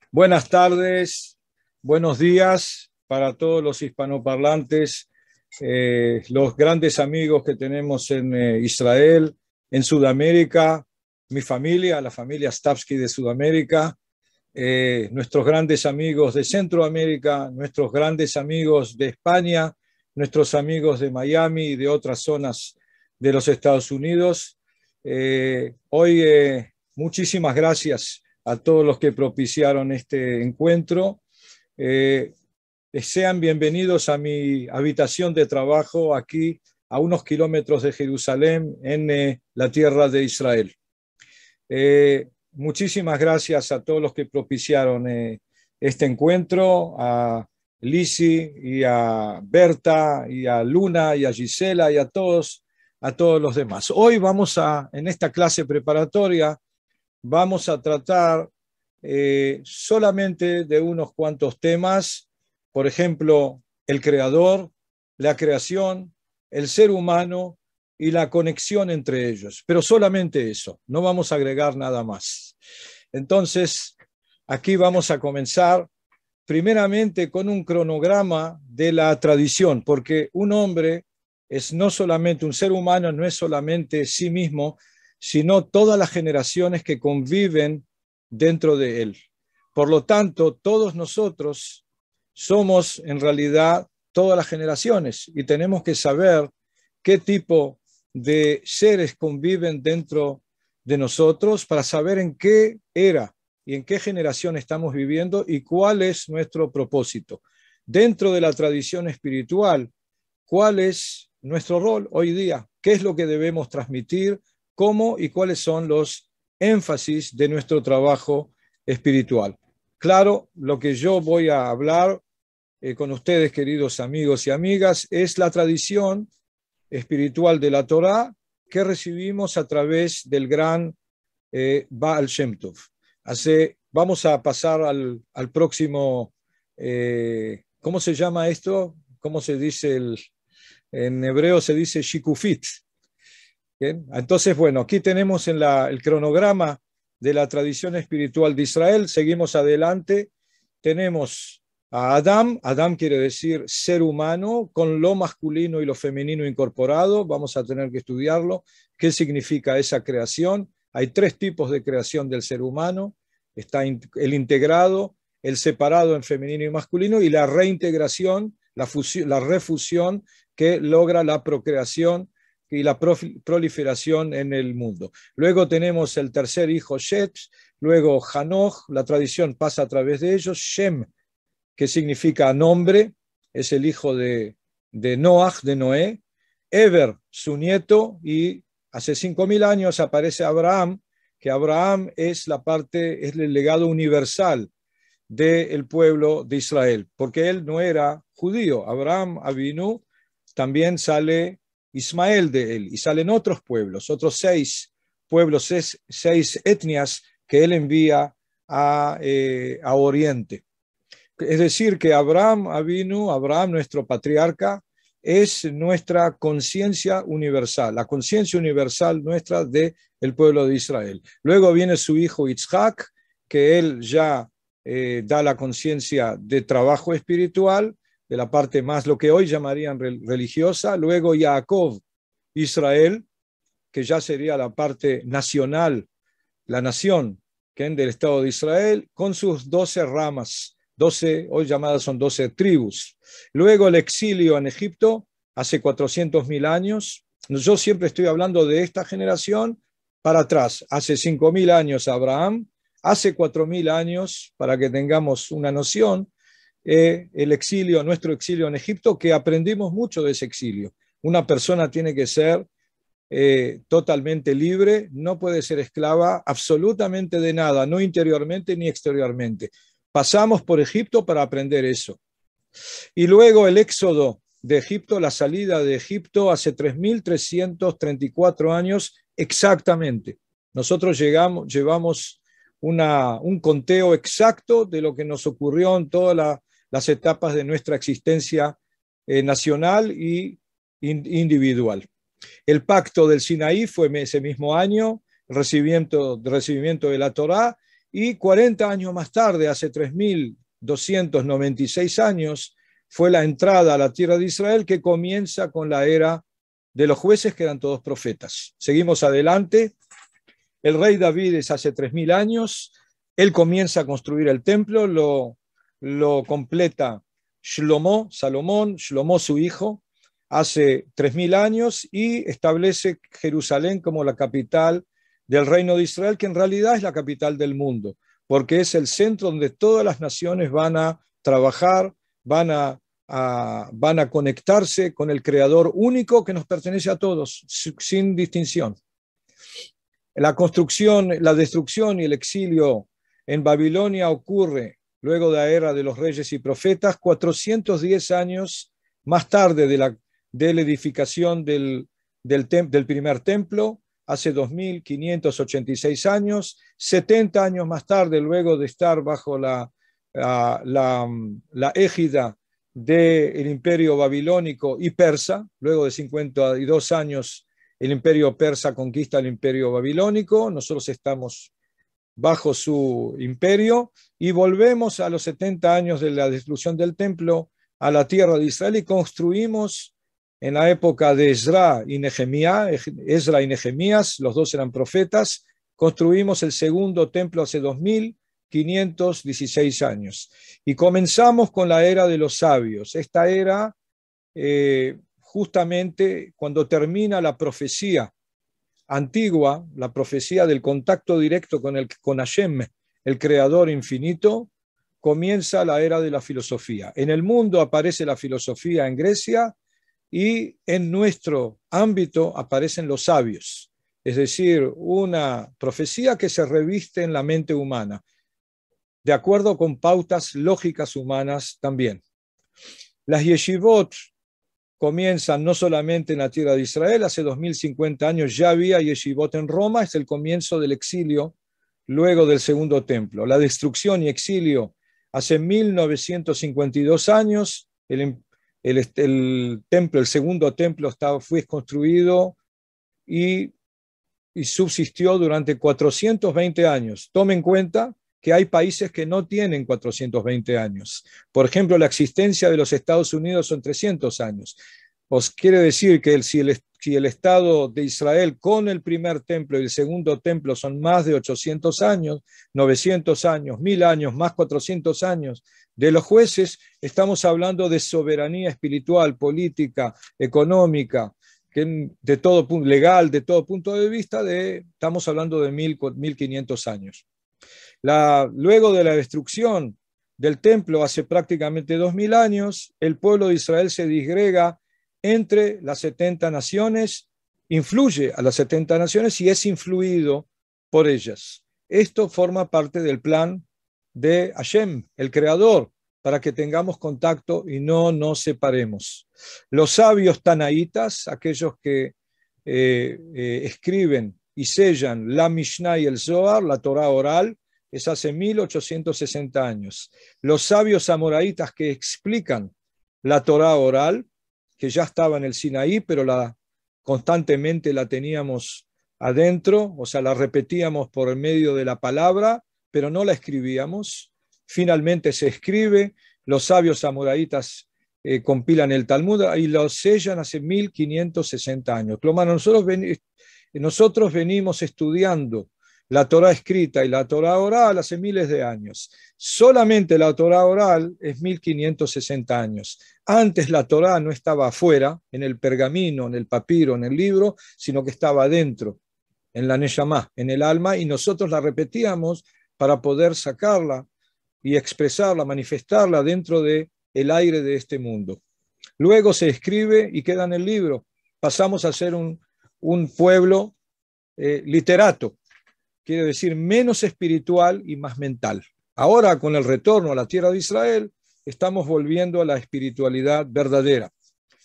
Buenas tardes, buenos días para todos los hispanoparlantes, los grandes amigos que tenemos en Israel, en Sudamérica, mi familia, la familia Stavsky de Sudamérica, nuestros grandes amigos de Centroamérica, nuestros grandes amigos de España, nuestros amigos de Miami y de otras zonas de los Estados Unidos. Hoy muchísimas gracias a todos los que propiciaron este encuentro. Sean bienvenidos a mi habitación de trabajo aquí a unos kilómetros de Jerusalén, en la tierra de Israel. Muchísimas gracias a todos los que propiciaron este encuentro, a Lisi y a Berta y a Luna y a Gisela y a todos los demás. Hoy en esta clase preparatoria, vamos a tratar solamente de unos cuantos temas, por ejemplo, el creador, la creación, el ser humano y la conexión entre ellos, pero solamente eso, no vamos a agregar nada más. Entonces, aquí vamos a comenzar primeramente con un cronograma de la tradición, porque un hombre es no solamente un ser humano, no es solamente sí mismo, sino todas las generaciones que conviven dentro de él. Por lo tanto, todos nosotros somos en realidad todas las generaciones y tenemos que saber qué tipo de seres conviven dentro de nosotros para saber en qué era y en qué generación estamos viviendo y cuál es nuestro propósito. Dentro de la tradición espiritual, ¿cuál es nuestro rol hoy día? ¿Qué es lo que debemos transmitir? ¿Cómo y cuáles son los énfasis de nuestro trabajo espiritual? Claro, lo que yo voy a hablar con ustedes, queridos amigos y amigas, es la tradición espiritual de la Torá que recibimos a través del gran Baal Shem Tov. Vamos a pasar al próximo, ¿cómo se llama esto? ¿Cómo se dice? En hebreo se dice Shikufit. ¿Bien? Entonces, bueno, aquí tenemos el cronograma de la tradición espiritual de Israel. Seguimos adelante. Tenemos a Adam. Adam quiere decir ser humano, con lo masculino y lo femenino incorporado. Vamos a tener que estudiarlo. ¿Qué significa esa creación? Hay tres tipos de creación del ser humano. Está el integrado, el separado en femenino y masculino, y la reintegración, la refusión que logra la procreación y la proliferación en el mundo. Luego tenemos el tercer hijo, Shet, luego Hanoch, la tradición pasa a través de ellos, Shem, que significa nombre, es el hijo de Noach, de Noé, Eber, su nieto, y hace 5.000 años aparece Abraham, que Abraham es el legado universal del pueblo de Israel, porque él no era judío. Abraham Avinu, también sale Ismael de él, y salen otros pueblos, otros 6 pueblos, 6 etnias que él envía a Oriente. Es decir, que Abraham Avinu, Abraham, nuestro patriarca, es nuestra conciencia universal, la conciencia universal nuestra del pueblo de Israel. Luego viene su hijo Yitzhak, que él ya da la conciencia de trabajo espiritual, de la parte más lo que hoy llamarían religiosa. Luego Jacob, Israel, que ya sería la parte nacional, la nación del Estado de Israel, con sus 12 ramas, 12, hoy llamadas son 12 tribus. Luego el exilio en Egipto, hace 400.000 años. Yo siempre estoy hablando de esta generación para atrás. Hace 5.000 años Abraham, hace 4.000 años, para que tengamos una noción, el exilio, nuestro exilio en Egipto, que aprendimos mucho de ese exilio. Una persona tiene que ser totalmente libre, no puede ser esclava absolutamente de nada, no interiormente ni exteriormente. Pasamos por Egipto para aprender eso. Y luego el éxodo de Egipto, la salida de Egipto hace 3.334 años exactamente. Nosotros llevamos un conteo exacto de lo que nos ocurrió en todas las etapas de nuestra existencia nacional y individual. El pacto del Sinaí fue ese mismo año, recibimiento de la Torá, y 40 años más tarde, hace 3.296 años, fue la entrada a la tierra de Israel, que comienza con la era de los jueces, que eran todos profetas. Seguimos adelante. El rey David es hace 3.000 años. Él comienza a construir el templo, lo completa Salomón, su hijo, hace 3.000 años, y establece Jerusalén como la capital del reino de Israel, que en realidad es la capital del mundo, porque es el centro donde todas las naciones van a trabajar, van a conectarse con el Creador único que nos pertenece a todos, sin distinción. La construcción, la destrucción y el exilio en Babilonia ocurre luego de la era de los reyes y profetas, 410 años más tarde de la edificación del primer templo, hace 2.586 años, 70 años más tarde, luego de estar bajo la égida del imperio babilónico y persa. Luego de 52 años, el imperio persa conquista el imperio babilónico. Nosotros estamos bajo su imperio y volvemos a los 70 años de la destrucción del templo a la tierra de Israel y construimos en la época de Ezra y Nehemías, los dos eran profetas, construimos el segundo templo hace 2.516 años. Y comenzamos con la era de los sabios. Esta era justamente cuando termina la profecía antigua, la profecía del contacto directo con Hashem, el creador infinito, comienza la era de la filosofía. En el mundo aparece la filosofía en Grecia y en nuestro ámbito aparecen los sabios, es decir, una profecía que se reviste en la mente humana, de acuerdo con pautas lógicas humanas también. Las yeshivot comienzan no solamente en la tierra de Israel, hace 2.050 años ya había yeshivot en Roma, es el comienzo del exilio luego del segundo templo. La destrucción y exilio hace 1.952 años, el templo, el segundo templo fue construido y subsistió durante 420 años. Tomen en cuenta que hay países que no tienen 420 años. Por ejemplo, la existencia de los Estados Unidos son 300 años. Os quiere decir que si el Estado de Israel con el primer templo y el segundo templo son más de 800 años, 900 años, 1.000 años, más 400 años de los jueces, estamos hablando de soberanía espiritual, política, económica, de todo punto, legal, de todo punto de vista, estamos hablando de 1.500 años. Luego de la destrucción del templo hace prácticamente 2.000 años, el pueblo de Israel se disgrega entre las 70 naciones, influye a las 70 naciones y es influido por ellas. Esto forma parte del plan de Hashem, el creador, para que tengamos contacto y no nos separemos. Los sabios tanaítas, aquellos que escriben y sellan la Mishnah y el Zohar, la Torah oral, es hace 1.860 años. Los sabios amoraítas que explican la Torah oral, que ya estaba en el Sinaí, pero constantemente la teníamos adentro, o sea, la repetíamos por medio de la palabra, pero no la escribíamos. Finalmente se escribe, los sabios amoraítas compilan el Talmud y lo sellan hace 1.560 años. Nosotros venimos estudiando la Torah escrita y la Torah oral hace miles de años. Solamente la Torah oral es 1.560 años. Antes la Torah no estaba afuera, en el pergamino, en el papiro, en el libro, sino que estaba adentro, en la Neshama, en el alma, y nosotros la repetíamos para poder sacarla y expresarla, manifestarla dentro del aire de este mundo. Luego se escribe y queda en el libro. Pasamos a ser un pueblo literato, quiere decir menos espiritual y más mental. Ahora, con el retorno a la tierra de Israel, estamos volviendo a la espiritualidad verdadera,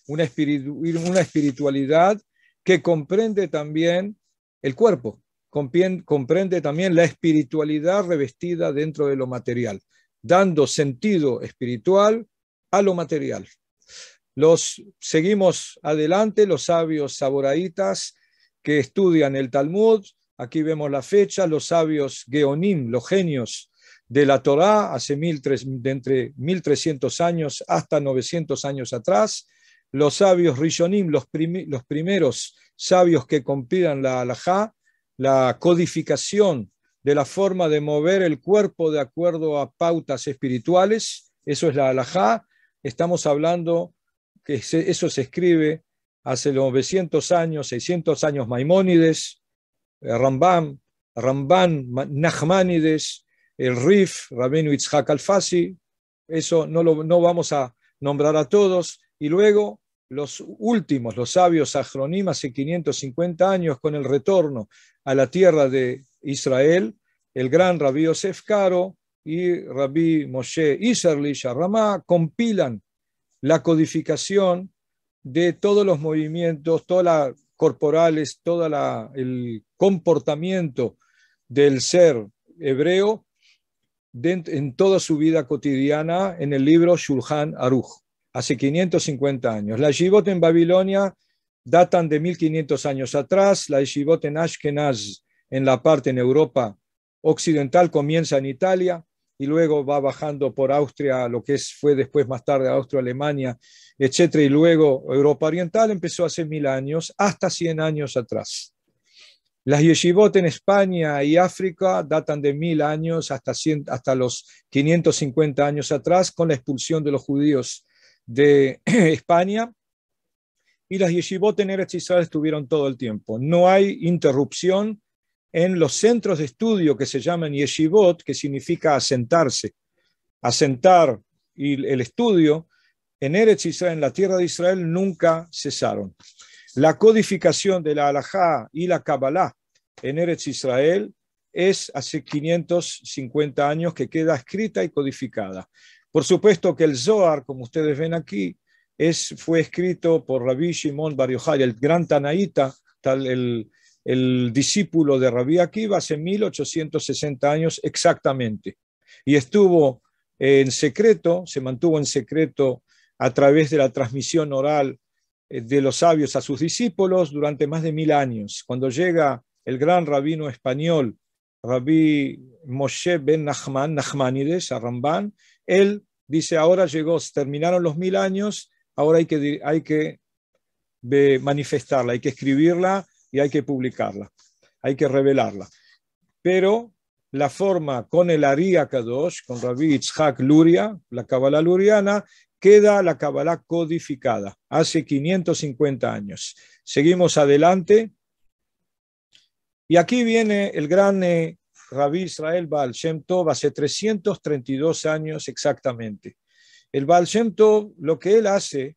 una espiritualidad que comprende también el cuerpo, comprende también la espiritualidad revestida dentro de lo material, dando sentido espiritual a lo material. Seguimos adelante, los sabios saboraítas que estudian el Talmud, aquí vemos la fecha, los sabios Geonim, los genios de la Torá, de entre 1300 años hasta 900 años atrás, los sabios Rishonim, los primeros sabios que compilan la halajá, la codificación de la forma de mover el cuerpo de acuerdo a pautas espirituales, eso es la halajá. Estamos hablando que eso se escribe hace 900 años, 600 años Maimónides, Ramban, Nachmanides, el Rif, Rabbeinu Yitzhak Alfasi, eso no vamos a nombrar a todos, y luego los últimos, los sabios Achronim, hace 550 años, con el retorno a la tierra de Israel, el gran Rabbi Yosef Karo y Rabbi Moshe Isserlich Ramá compilan la codificación de todos los movimientos, todas las corporales, todo el comportamiento del ser hebreo en toda su vida cotidiana en el libro Shulchan Aruch, hace 550 años. Las yeshivot en Babilonia datan de 1500 años atrás, la yeshivot en Ashkenaz, en la parte en Europa occidental, comienza en Italia y luego va bajando por Austria, lo que fue después más tarde Austria, Alemania, etcétera, y luego Europa Oriental, empezó hace 1000 años, hasta 100 años atrás. Las yeshivot en España y África datan de 1000 años hasta los 550 años atrás, con la expulsión de los judíos de España, y las yeshivot en Eretz Israel estuvieron todo el tiempo. No hay interrupción en los centros de estudio que se llaman yeshivot, que significa asentarse, asentar, y el estudio en Eretz Israel, en la tierra de Israel, nunca cesaron. La codificación de la halajá y la Kabbalah en Eretz Israel es hace 550 años que queda escrita y codificada. Por supuesto que el Zohar, como ustedes ven aquí, fue escrito por Rabbi Shimon Bar Yochai, el gran Tanaíta, el discípulo de Rabbi Akiva, hace 1860 años exactamente. Y estuvo en secreto, se mantuvo en secreto a través de la transmisión oral de los sabios a sus discípulos durante más de 1000 años. Cuando llega el gran rabino español, Rabbi Moshe ben Nachmanides, a Ramban, él dice, ahora terminaron los 1000 años, ahora hay que manifestarla, hay que escribirla y hay que publicarla, hay que revelarla. Pero la forma con el Ari Kadosh, con Rabbi Yitzhak Luria, la Kabbalah luriana, queda la Kabbalah codificada, hace 550 años. Seguimos adelante. Y aquí viene el gran Rabbi Israel Baal Shem Tov, hace 332 años exactamente. El Baal Shem Tov, lo que él hace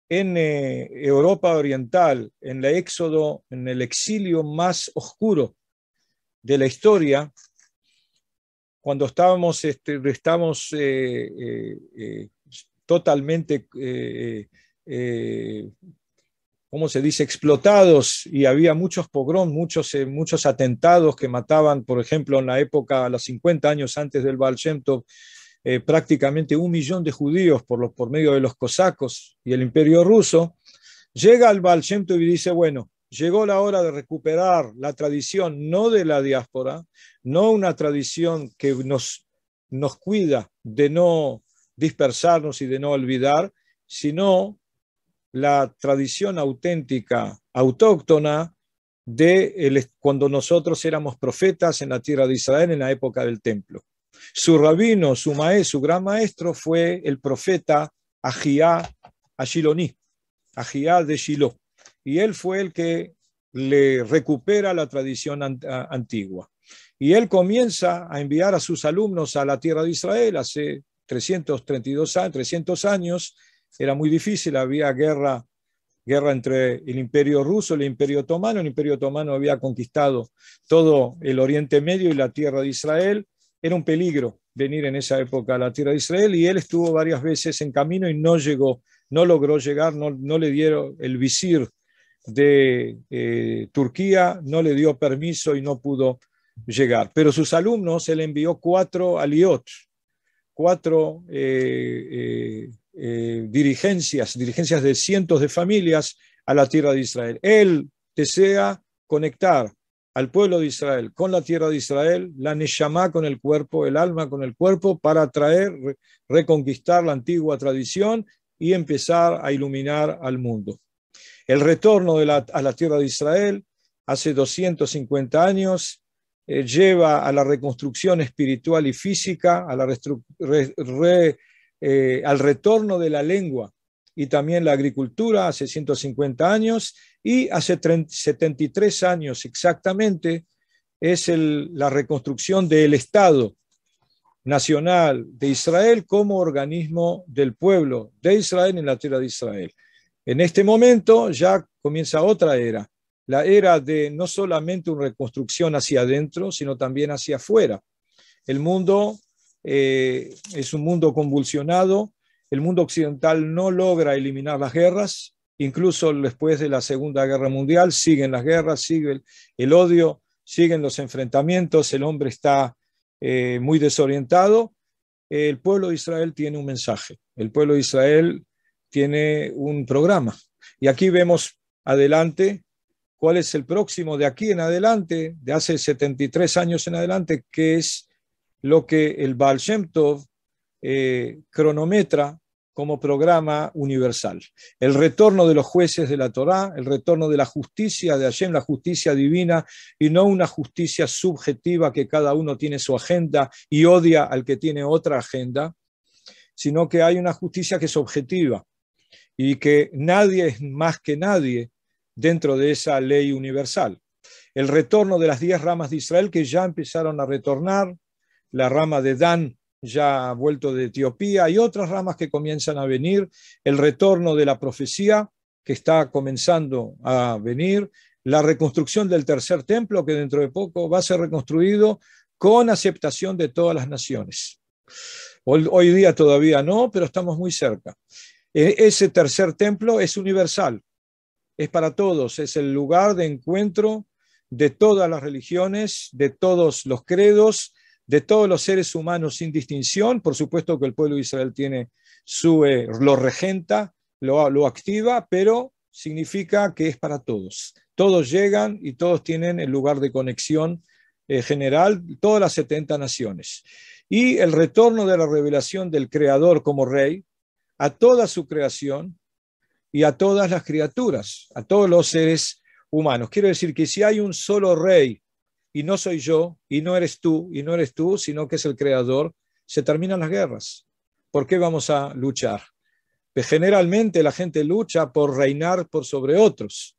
en Europa Oriental, en el éxodo, en el exilio más oscuro de la historia, cuando estamos totalmente, ¿cómo se dice?, explotados, y había muchos pogroms, muchos atentados que mataban, por ejemplo, en la época, a los 50 años antes del Baal Shem Tov, prácticamente 1 millón de judíos por medio de los cosacos y el imperio ruso. Llega el Baal Shem Tov y dice, bueno, llegó la hora de recuperar la tradición, no de la diáspora, no una tradición que nos cuida de no dispersarnos y de no olvidar, sino la tradición auténtica, autóctona, de cuando nosotros éramos profetas en la tierra de Israel en la época del templo. Su rabino, su gran maestro fue el profeta Ahía Ashiloni, Ahía de Shiloh, y él fue el que le recupera la tradición antigua. Y él comienza a enviar a sus alumnos a la tierra de Israel hace 300 años. Era muy difícil, había guerra entre el imperio ruso y el imperio otomano. El imperio otomano había conquistado todo el Oriente Medio y la tierra de Israel. Era un peligro venir en esa época a la tierra de Israel, y él estuvo varias veces en camino y no logró llegar, no le dieron el visir de Turquía, no le dio permiso y no pudo llegar. Pero sus alumnos, él envió 4 aliot, 4 dirigencias de cientos de familias a la tierra de Israel. Él desea conectar al pueblo de Israel con la tierra de Israel, la Neshama con el cuerpo, el alma con el cuerpo, para traer, reconquistar la antigua tradición y empezar a iluminar al mundo. El retorno a la tierra de Israel hace 250 años lleva a la reconstrucción espiritual y física, a al retorno de la lengua y también la agricultura hace 150 años, y hace 73 años exactamente es la reconstrucción del Estado Nacional de Israel como organismo del pueblo de Israel en la tierra de Israel. En este momento ya comienza otra era, la era de no solamente una reconstrucción hacia adentro, sino también hacia afuera. El mundo es un mundo convulsionado, el mundo occidental no logra eliminar las guerras, incluso después de la Segunda Guerra Mundial siguen las guerras, sigue el odio, siguen los enfrentamientos, el hombre está muy desorientado. El pueblo de Israel tiene un mensaje, el pueblo de Israel tiene un programa. Y aquí vemos adelante cuál es el próximo de aquí en adelante, de hace 73 años en adelante, que es lo que el Baal Shem Tov cronometra como programa universal. El retorno de los jueces de la Torá, el retorno de la justicia de Hashem, la justicia divina, y no una justicia subjetiva que cada uno tiene su agenda y odia al que tiene otra agenda, sino que hay una justicia que es objetiva y que nadie es más que nadie dentro de esa ley universal. El retorno de las 10 ramas de Israel que ya empezaron a retornar, la rama de Dan ya ha vuelto de Etiopía y otras ramas que comienzan a venir, el retorno de la profecía que está comenzando a venir, la reconstrucción del tercer templo que dentro de poco va a ser reconstruido con aceptación de todas las naciones. Hoy día todavía no, pero estamos muy cerca. Ese tercer templo es universal, es para todos, es el lugar de encuentro de todas las religiones, de todos los credos, de todos los seres humanos sin distinción. Por supuesto que el pueblo de Israel tiene lo regenta, lo activa, pero significa que es para todos. Todos llegan y todos tienen el lugar de conexión general, todas las 70 naciones. Y el retorno de la revelación del Creador como Rey a toda su creación y a todas las criaturas, a todos los seres humanos. Quiero decir que si hay un solo Rey, y no soy yo, y no eres tú, sino que es el Creador, se terminan las guerras. ¿Por qué vamos a luchar? Pues generalmente la gente lucha por reinar por sobre otros,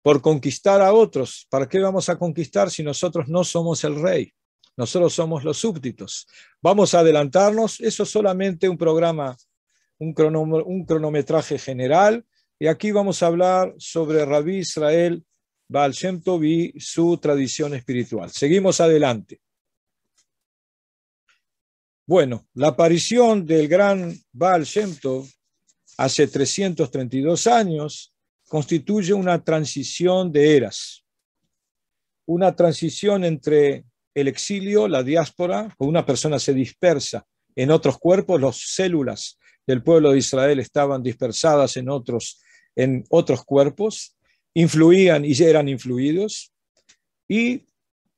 por conquistar a otros. ¿Para qué vamos a conquistar si nosotros no somos el rey? Nosotros somos los súbditos. Vamos a adelantarnos, eso es solamente un programa, un cronometraje general, y aquí vamos a hablar sobre Rabí Israel Baal Shem Tov y su tradición espiritual. Seguimos adelante. Bueno, la aparición del gran Baal Shem Tov hace 332 años constituye una transición de eras, una transición entre el exilio, la diáspora, cuando una persona se dispersa en otros cuerpos, las células del pueblo de Israel estaban dispersadas en otros cuerpos, influían y eran influidos, y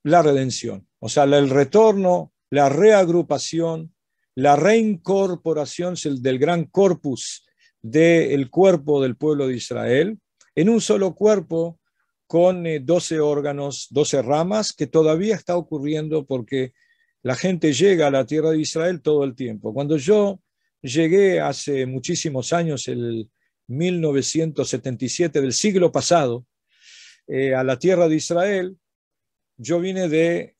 la redención, o sea, el retorno, la reagrupación, la reincorporación del gran corpus del cuerpo del pueblo de Israel en un solo cuerpo con 12 órganos, 12 ramas, que todavía está ocurriendo porque la gente llega a la tierra de Israel todo el tiempo. Cuando yo llegué hace muchísimos años, el 1977 del siglo pasado, a la tierra de Israel, yo vine de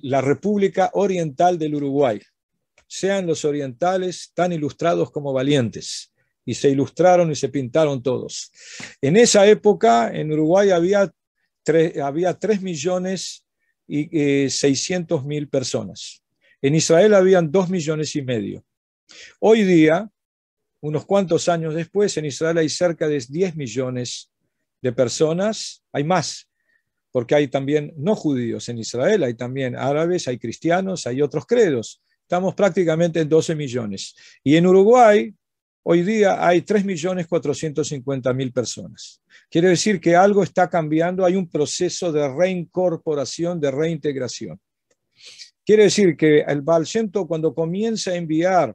la República Oriental del Uruguay. Sean los orientales tan ilustrados como valientes, y se ilustraron y se pintaron todos. En esa época en Uruguay había 3.600.000 personas. En Israel habían 2,5 millones. Hoy día, unos cuantos años después, en Israel hay cerca de 10 millones de personas. Hay más, porque hay también no judíos en Israel, hay también árabes, hay cristianos, hay otros credos. Estamos prácticamente en 12 millones. Y en Uruguay hoy día hay 3.450.000 personas. Quiere decir que algo está cambiando, hay un proceso de reincorporación, de reintegración. Quiere decir que el Baal Shem Tov, cuando comienza a enviar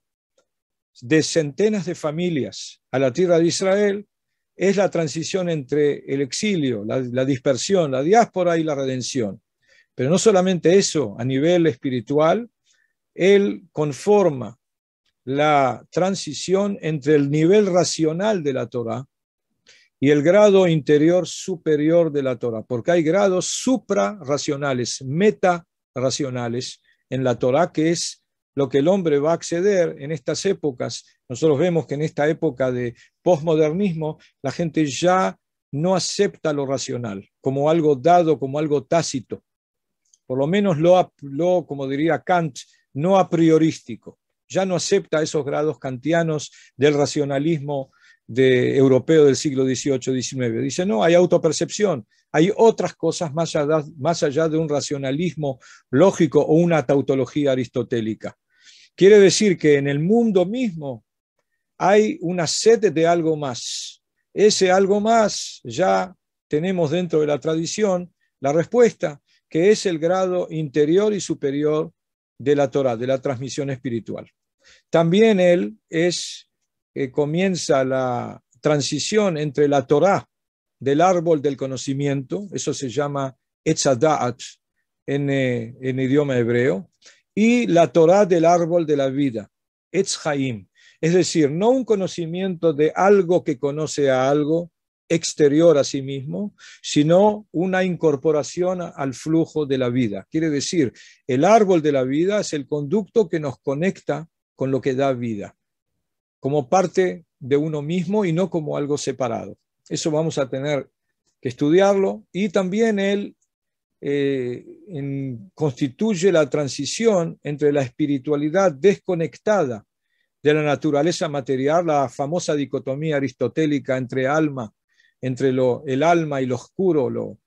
de centenas de familias a la tierra de Israel, es la transición entre el exilio, la dispersión, la diáspora y la redención. Pero no solamente eso, a nivel espiritual, él conforma la transición entre el nivel racional de la Torá y el grado interior superior de la Torá, porque hay grados suprarracionales, metarracionales en la Torá, que es lo que el hombre va a acceder en estas épocas. Nosotros vemos que en esta época de posmodernismo la gente ya no acepta lo racional como algo dado, como algo tácito, por lo menos como diría Kant, no a priorístico. Ya no acepta esos grados kantianos del racionalismo europeo del siglo XVIII-XIX. Dice, no, hay autopercepción, hay otras cosas más allá de un racionalismo lógico o una tautología aristotélica. Quiere decir que en el mundo mismo hay una sed de algo más. Ese algo más ya tenemos dentro de la tradición la respuesta, que es el grado interior y superior de la Torá, de la transmisión espiritual. También él comienza la transición entre la Torá del árbol del conocimiento, eso se llama Etz Da'at en idioma hebreo, y la Torá del árbol de la vida, Etz Haim, es decir, no un conocimiento de algo que conoce a algo exterior a sí mismo, sino una incorporación al flujo de la vida. Quiere decir, el árbol de la vida es el conducto que nos conecta con lo que da vida, como parte de uno mismo y no como algo separado. Eso vamos a tener que estudiarlo, y también él constituye la transición entre la espiritualidad desconectada de la naturaleza material, la famosa dicotomía aristotélica entre el alma y lo oscuro, lo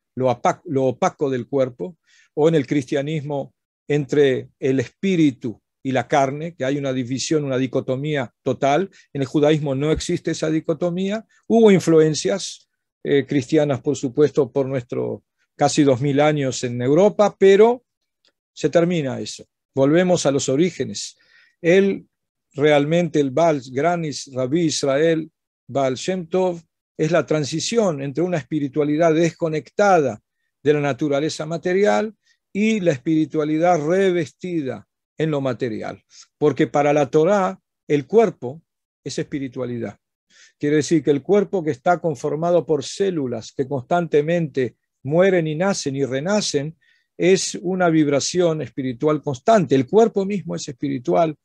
opaco del cuerpo, o en el cristianismo entre el espíritu y la carne, que hay una división, una dicotomía total. En el judaísmo no existe esa dicotomía. Hubo influencias cristianas, por supuesto, por nuestros casi 2000 años en Europa, pero se termina eso. Volvemos a los orígenes. Realmente el Gran Rabí Israel Baal Shem Tov es la transición entre una espiritualidad desconectada de la naturaleza material y la espiritualidad revestida en lo material. Porque para la Torá el cuerpo es espiritualidad. Quiere decir que el cuerpo, que está conformado por células que constantemente mueren y nacen y renacen, es una vibración espiritual constante. El cuerpo mismo es espiritual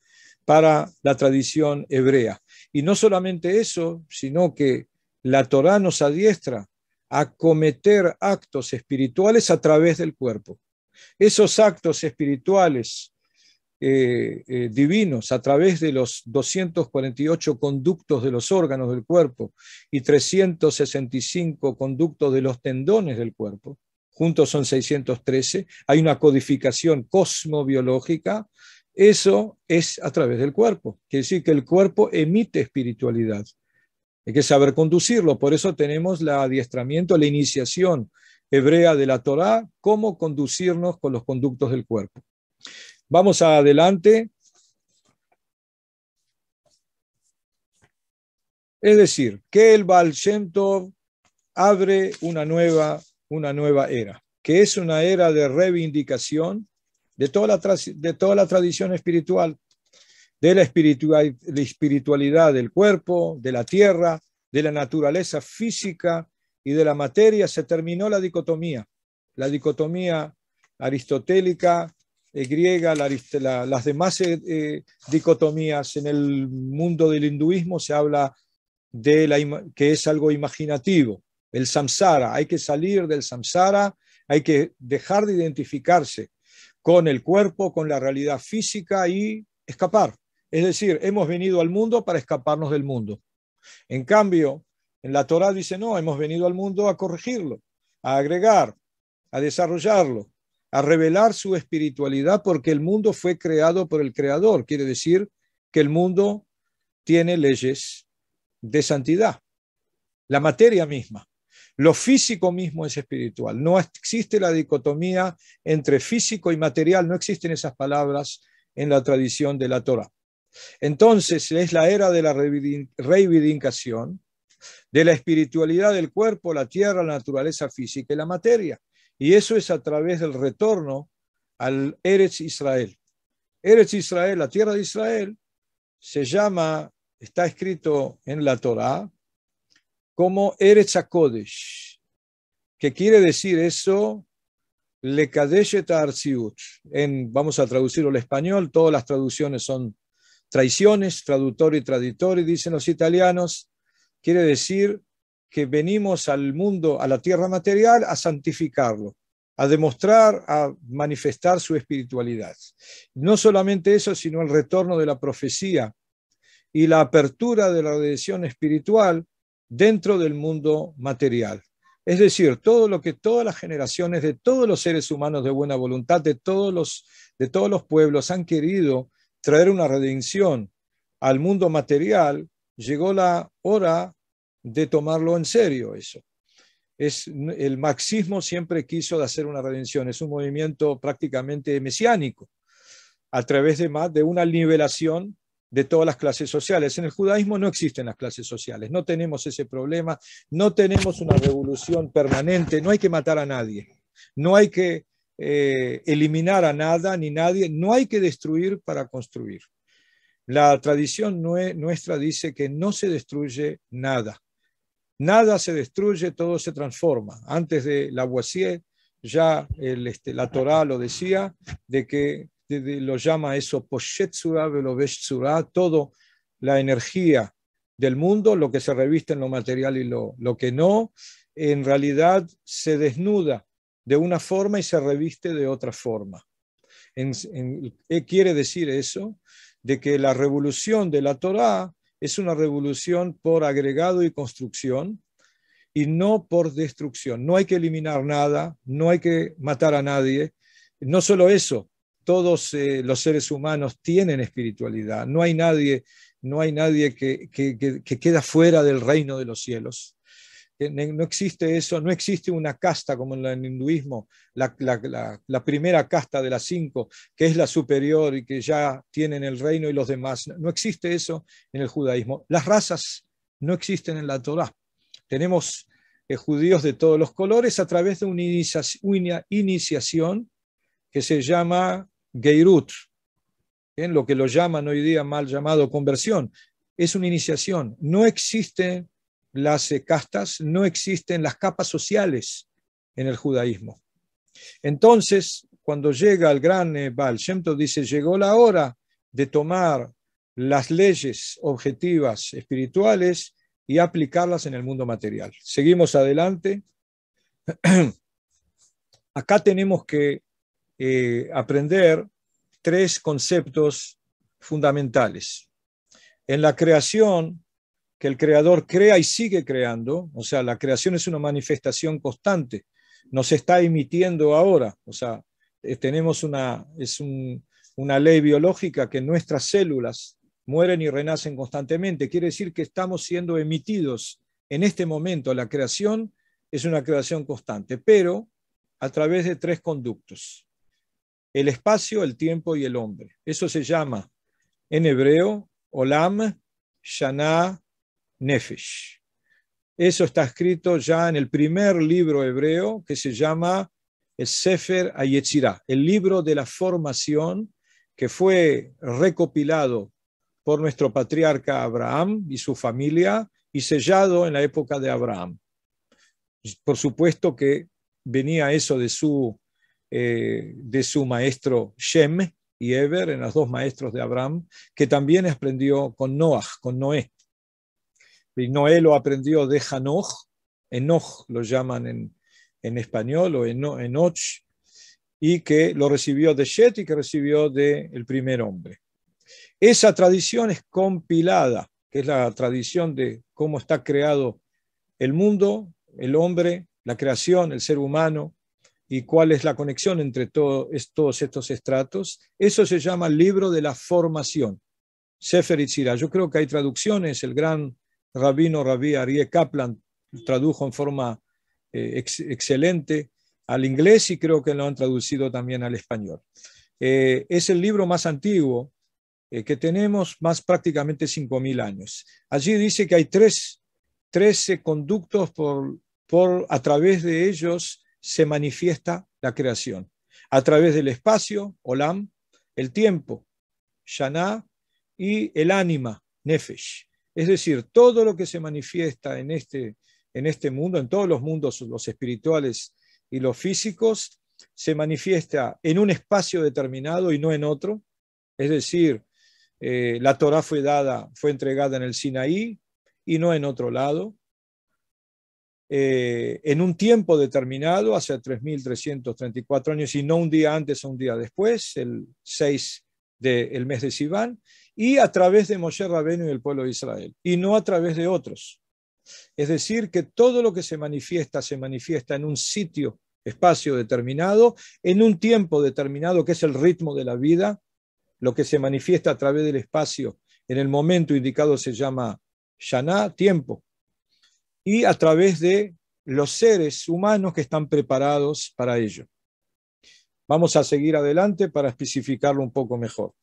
para la tradición hebrea. Y no solamente eso, sino que la Torá nos adiestra a cometer actos espirituales a través del cuerpo. Esos actos espirituales divinos a través de los 248 conductos de los órganos del cuerpo y 365 conductos de los tendones del cuerpo, juntos son 613, hay una codificación cosmobiológica. Eso es a través del cuerpo. Quiere decir que el cuerpo emite espiritualidad. Hay que saber conducirlo. Por eso tenemos el adiestramiento, la iniciación hebrea de la Torá, cómo conducirnos con los conductos del cuerpo. Vamos adelante. Es decir, que el Baal Shem Tov abre una nueva era, que es una era de reivindicación de toda la tradición espiritual, de la espiritualidad del cuerpo, de la tierra, de la naturaleza física y de la materia. Se terminó la dicotomía aristotélica, griega, las demás dicotomías. En el mundo del hinduismo se habla que es algo imaginativo, el samsara. Hay que salir del samsara, hay que dejar de identificarse con el cuerpo, con la realidad física y escapar. Es decir, hemos venido al mundo para escaparnos del mundo. En cambio, en la Torá dice, no, hemos venido al mundo a corregirlo, a agregar, a desarrollarlo, a revelar su espiritualidad, porque el mundo fue creado por el Creador. Quiere decir que el mundo tiene leyes de santidad, la materia misma. Lo físico mismo es espiritual. No existe la dicotomía entre físico y material, no existen esas palabras en la tradición de la Torá. Entonces es la era de la reivindicación de la espiritualidad del cuerpo, la tierra, la naturaleza física y la materia. Y eso es a través del retorno al Eretz Israel. Eretz Israel, la tierra de Israel, se llama, está escrito en la Torá, como Eretz HaKodesh, que quiere decir eso, Lekadesh et Arziut. Vamos a traducirlo al español, todas las traducciones son traiciones, traductor y traditor, y dicen los italianos, quiere decir que venimos al mundo, a la tierra material, a santificarlo, a demostrar, a manifestar su espiritualidad. No solamente eso, sino el retorno de la profecía y la apertura de la redención espiritual dentro del mundo material. Es decir, todo lo que todas las generaciones de todos los seres humanos de buena voluntad, de todos los pueblos han querido traer una redención al mundo material, llegó la hora de tomarlo en serio eso. El marxismo siempre quiso hacer una redención, es un movimiento prácticamente mesiánico, a través de una nivelación de todas las clases sociales. En el judaísmo no existen las clases sociales, no tenemos ese problema, no tenemos una revolución permanente, no hay que matar a nadie, no hay que eliminar a nada ni nadie, no hay que destruir para construir. La tradición nuestra dice que no se destruye nada. Nada se destruye, todo se transforma. Antes de Lavoisier, ya la Torá lo decía, de que lo llama eso Poshet Tzura Velovesh Tzura, todo la energía del mundo, lo que se reviste en lo material y lo que no, en realidad se desnuda de una forma y se reviste de otra forma. Quiere decir eso, de que la revolución de la Torá es una revolución por agregado y construcción y no por destrucción. No hay que eliminar nada, no hay que matar a nadie. No solo eso, todos los seres humanos tienen espiritualidad. No hay nadie que queda fuera del reino de los cielos. No existe eso, no existe una casta como en el hinduismo, la primera casta de las 5, que es la superior y que ya tienen el reino y los demás. No existe eso en el judaísmo. Las razas no existen en la Torá. Tenemos judíos de todos los colores a través de una iniciación que se llama Geirut, en lo que lo llaman hoy día mal llamado conversión. Es una iniciación. No existe las castas, no existen las capas sociales en el judaísmo. Entonces, cuando llega el gran Baal Shem Tov, dice, llegó la hora de tomar las leyes objetivas espirituales y aplicarlas en el mundo material. Seguimos adelante. Acá tenemos que aprender 3 conceptos fundamentales. En la creación, que el creador crea y sigue creando, o sea, la creación es una manifestación constante, nos está emitiendo ahora, o sea, tenemos una ley biológica que nuestras células mueren y renacen constantemente, quiere decir que estamos siendo emitidos en este momento. La creación es una creación constante, pero a través de 3 conductos: el espacio, el tiempo y el hombre. Eso se llama en hebreo Olam, Shana, Nefesh. Eso está escrito ya en el primer libro hebreo que se llama el Sefer HaYetzirah, el libro de la formación, que fue recopilado por nuestro patriarca Abraham y su familia y sellado en la época de Abraham. Por supuesto que venía eso de su maestro Shem y Eber, en los 2 maestros de Abraham, que también aprendió con Noah, con Noé. Y Noé lo aprendió de Hanoch, Enoch lo llaman en español, o Enoch, y que lo recibió de Shet y que recibió del primer hombre. Esa tradición es compilada, que es la tradición de cómo está creado el mundo, el hombre, la creación, el ser humano, y cuál es la conexión entre todos estos estratos. Eso se llama el libro de la formación, Sefer Yetzirah. Yo creo que hay traducciones, el gran rabino Rabbi Aryeh Kaplan tradujo en forma excelente al inglés y creo que lo han traducido también al español. Es el libro más antiguo que tenemos, más prácticamente 5.000 años. Allí dice que hay 13 conductos a través de ellos se manifiesta la creación. A través del espacio, Olam, el tiempo, Shana, y el ánima, Nefesh. Es decir, todo lo que se manifiesta en este mundo, en todos los mundos, los espirituales y los físicos, se manifiesta en un espacio determinado y no en otro. Es decir, la Torá fue entregada en el Sinaí y no en otro lado. En un tiempo determinado, hace 3.334 años, y no un día antes o un día después, el 6 del mes de Sivan, y a través de Moshe Rabbeinu y el pueblo de Israel, y no a través de otros. Es decir, que todo lo que se manifiesta en un sitio, espacio determinado, en un tiempo determinado, que es el ritmo de la vida. Lo que se manifiesta a través del espacio en el momento indicado se llama Shana, tiempo, y a través de los seres humanos que están preparados para ello. Vamos a seguir adelante para especificarlo un poco mejor.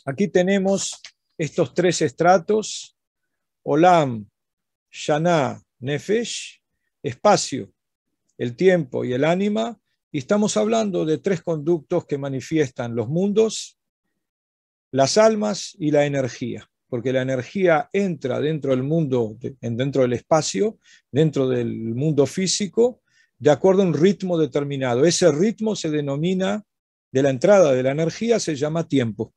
Aquí tenemos estos 3 estratos: Olam, Shana, Nefesh, espacio, el tiempo y el ánima, y estamos hablando de 3 conductos que manifiestan los mundos, las almas y la energía, porque la energía entra dentro del mundo, dentro del espacio, dentro del mundo físico, de acuerdo a un ritmo determinado. Ese ritmo se denomina, de la entrada de la energía, se llama tiempo.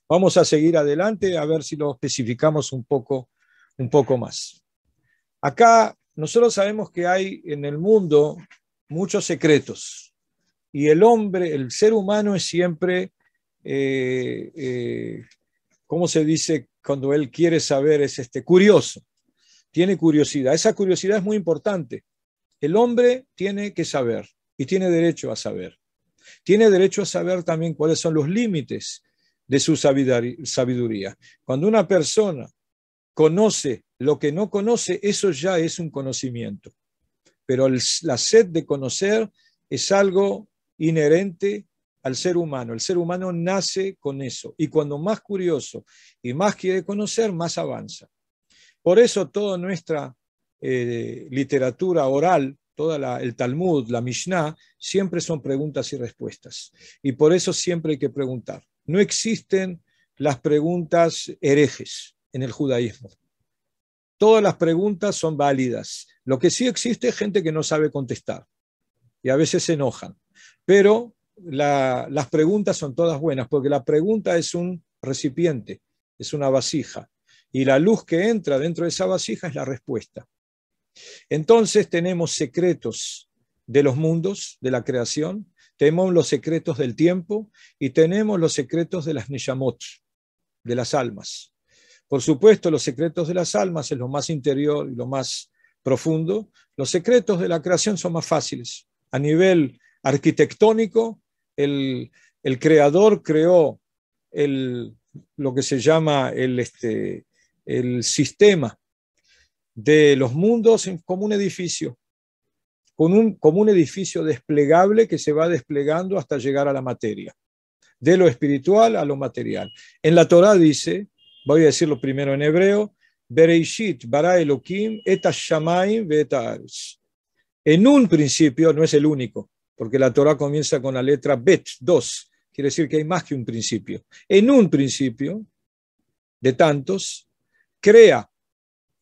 Vamos a seguir adelante a ver si lo especificamos un poco más. Acá nosotros sabemos que hay en el mundo muchos secretos y el hombre, el ser humano es siempre, ¿cómo se dice cuando él quiere saber? Es curioso, tiene curiosidad. Esa curiosidad es muy importante. El hombre tiene que saber y tiene derecho a saber. Tiene derecho a saber también cuáles son los límites de su sabiduría. Cuando una persona conoce lo que no conoce, eso ya es un conocimiento. Pero la sed de conocer es algo inherente al ser humano. El ser humano nace con eso. Y cuando más curioso y más quiere conocer, más avanza. Por eso toda nuestra literatura oral, el Talmud, la Mishnah, siempre son preguntas y respuestas. Y por eso siempre hay que preguntar. No existen las preguntas herejes en el judaísmo. Todas las preguntas son válidas. Lo que sí existe es gente que no sabe contestar y a veces se enojan. Pero las preguntas son todas buenas porque la pregunta es un recipiente, es una vasija. Y la luz que entra dentro de esa vasija es la respuesta. Entonces tenemos secretos de los mundos, de la creación, tenemos los secretos del tiempo y tenemos los secretos de las Neshamot, de las almas. Por supuesto, los secretos de las almas es lo más interior y lo más profundo. Los secretos de la creación son más fáciles. A nivel arquitectónico, el creador creó lo que se llama el sistema de los mundos como un edificio, como un edificio desplegable que se va desplegando hasta llegar a la materia, de lo espiritual a lo material. En la Torá dice, voy a decirlo primero en hebreo, Bereishit bara Elohim et hashamayim ve'et haaretz. En un principio, no es el único, porque la Torá comienza con la letra Bet, 2, quiere decir que hay más que un principio. En un principio, de tantos, crea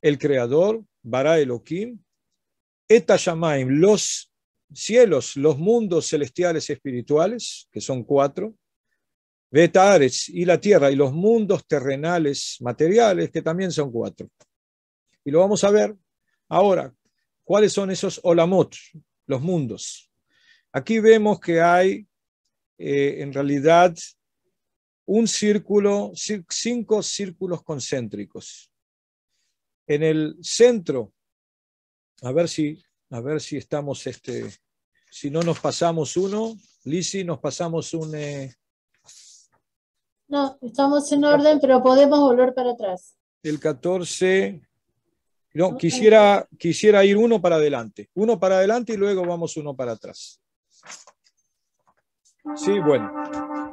el creador, bara Elohim, et hashamayim, los cielos, los mundos celestiales y espirituales, que son 4, ve'et haaretz, y la tierra, y los mundos terrenales materiales, que también son 4. Y lo vamos a ver ahora. ¿Cuáles son esos olamot, los mundos? Aquí vemos que hay en realidad un círculo, 5 círculos concéntricos. En el centro, a ver si estamos, si no nos pasamos uno, Lisi, nos pasamos un... No, estamos en orden, pero podemos volver para atrás. el 14. No, quisiera ir uno para adelante y luego vamos uno para atrás. Sí, bueno.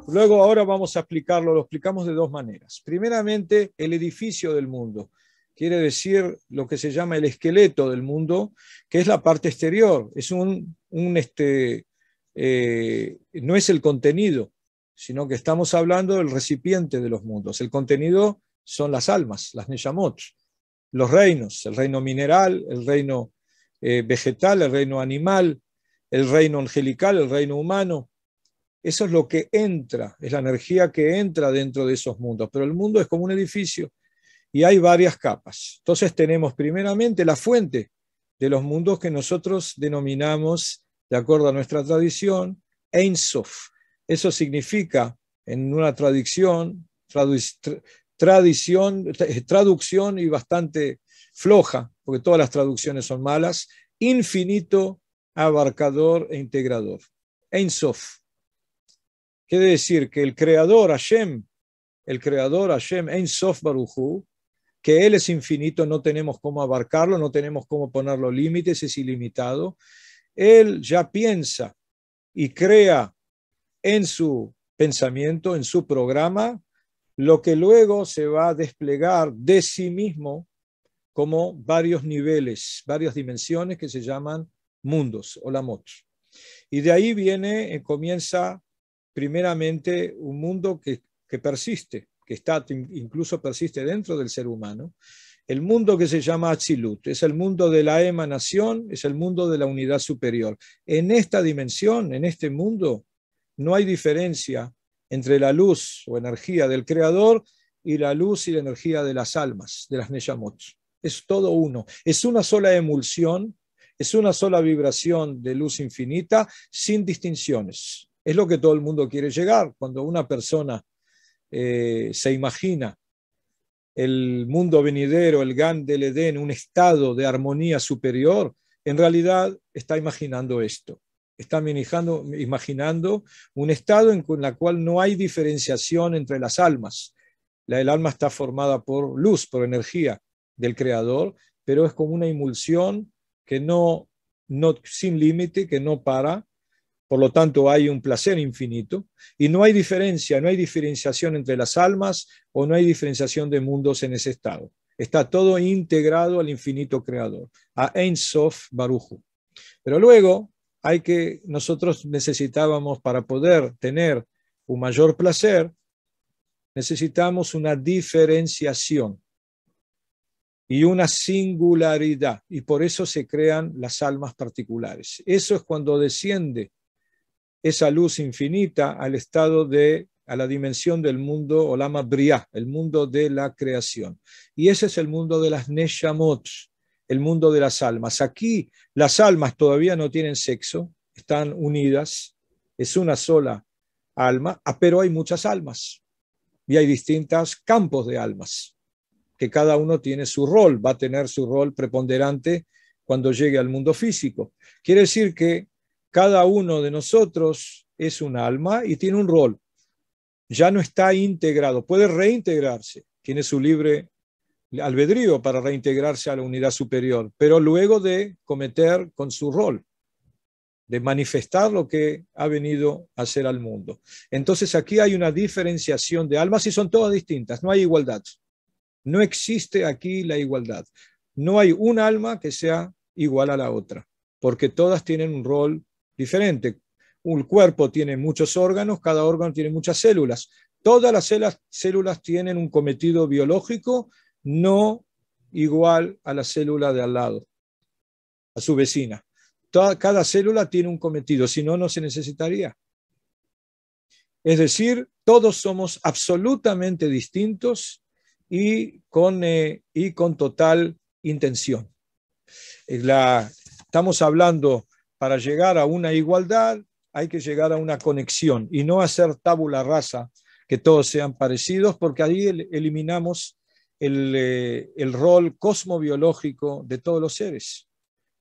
Luego ahora vamos a explicarlo, lo explicamos de dos maneras. Primeramente, el edificio del mundo. Quiere decir lo que se llama el esqueleto del mundo, que es la parte exterior. Es no es el contenido, sino que estamos hablando del recipiente de los mundos. El contenido son las almas, las Neshamot, los reinos, el reino mineral, el reino vegetal, el reino animal, el reino angelical, el reino humano. Eso es lo que entra, es la energía que entra dentro de esos mundos. Pero el mundo es como un edificio y hay varias capas. Entonces tenemos primeramente la fuente de los mundos que nosotros denominamos, de acuerdo a nuestra tradición, Ein Sof. Eso significa, en una traducción y bastante floja, porque todas las traducciones son malas, infinito, abarcador e integrador. Ein Sof. Quiere decir que el creador Hashem, Ein Sof Baruj Hu, que Él es infinito, no tenemos cómo abarcarlo, no tenemos cómo ponerlo límites, es ilimitado. Él ya piensa y crea en su pensamiento, en su programa, lo que luego se va a desplegar de sí mismo como varios niveles, varias dimensiones que se llaman mundos, olamot. Y de ahí comienza primeramente un mundo que persiste, que incluso persiste dentro del ser humano, el mundo que se llama Atzilut, es el mundo de la emanación, es el mundo de la unidad superior. En esta dimensión, en este mundo, no hay diferencia entre la luz o energía del Creador y la luz y la energía de las almas, de las Neshamot. Es todo uno, es una sola emulsión, es una sola vibración de luz infinita, sin distinciones. Es lo que todo el mundo quiere llegar. Cuando una persona se imagina el mundo venidero, el Gan del Edén, un estado de armonía superior, en realidad está imaginando esto. Está imaginando un estado en el cual no hay diferenciación entre las almas. El alma está formada por luz, por energía del Creador, pero es como una emulsión que no sin límite, que no para. Por lo tanto, hay un placer infinito y no hay diferenciación entre las almas o no hay diferenciación de mundos en ese estado. Está todo integrado al infinito creador, a Ein Sof Baruj Hu. Pero luego nosotros necesitábamos, para poder tener un mayor placer, necesitamos una diferenciación y una singularidad, y por eso se crean las almas particulares. Eso es cuando desciende esa luz infinita al estado a la dimensión del mundo Olama Briah, el mundo de la creación. Y ese es el mundo de las Neshamot, el mundo de las almas. Aquí las almas todavía no tienen sexo, están unidas, es una sola alma, pero hay muchas almas y hay distintos campos de almas, que cada uno tiene su rol, va a tener su rol preponderante cuando llegue al mundo físico. Quiere decir que cada uno de nosotros es un alma y tiene un rol. Ya no está integrado, puede reintegrarse, tiene su libre albedrío para reintegrarse a la unidad superior, pero luego de cometer con su rol, de manifestar lo que ha venido a hacer al mundo. Entonces aquí hay una diferenciación de almas y son todas distintas, no hay igualdad. No existe aquí la igualdad. No hay un alma que sea igual a la otra, porque todas tienen un rol diferente. Un cuerpo tiene muchos órganos, cada órgano tiene muchas células. Todas las células tienen un cometido biológico no igual a la célula de al lado, a su vecina. Cada célula tiene un cometido, si no, no se necesitaría. Es decir, todos somos absolutamente distintos y con total intención. Estamos hablando, para llegar a una igualdad hay que llegar a una conexión y no hacer tabula rasa, que todos sean parecidos, porque ahí eliminamos el rol cosmobiológico de todos los seres.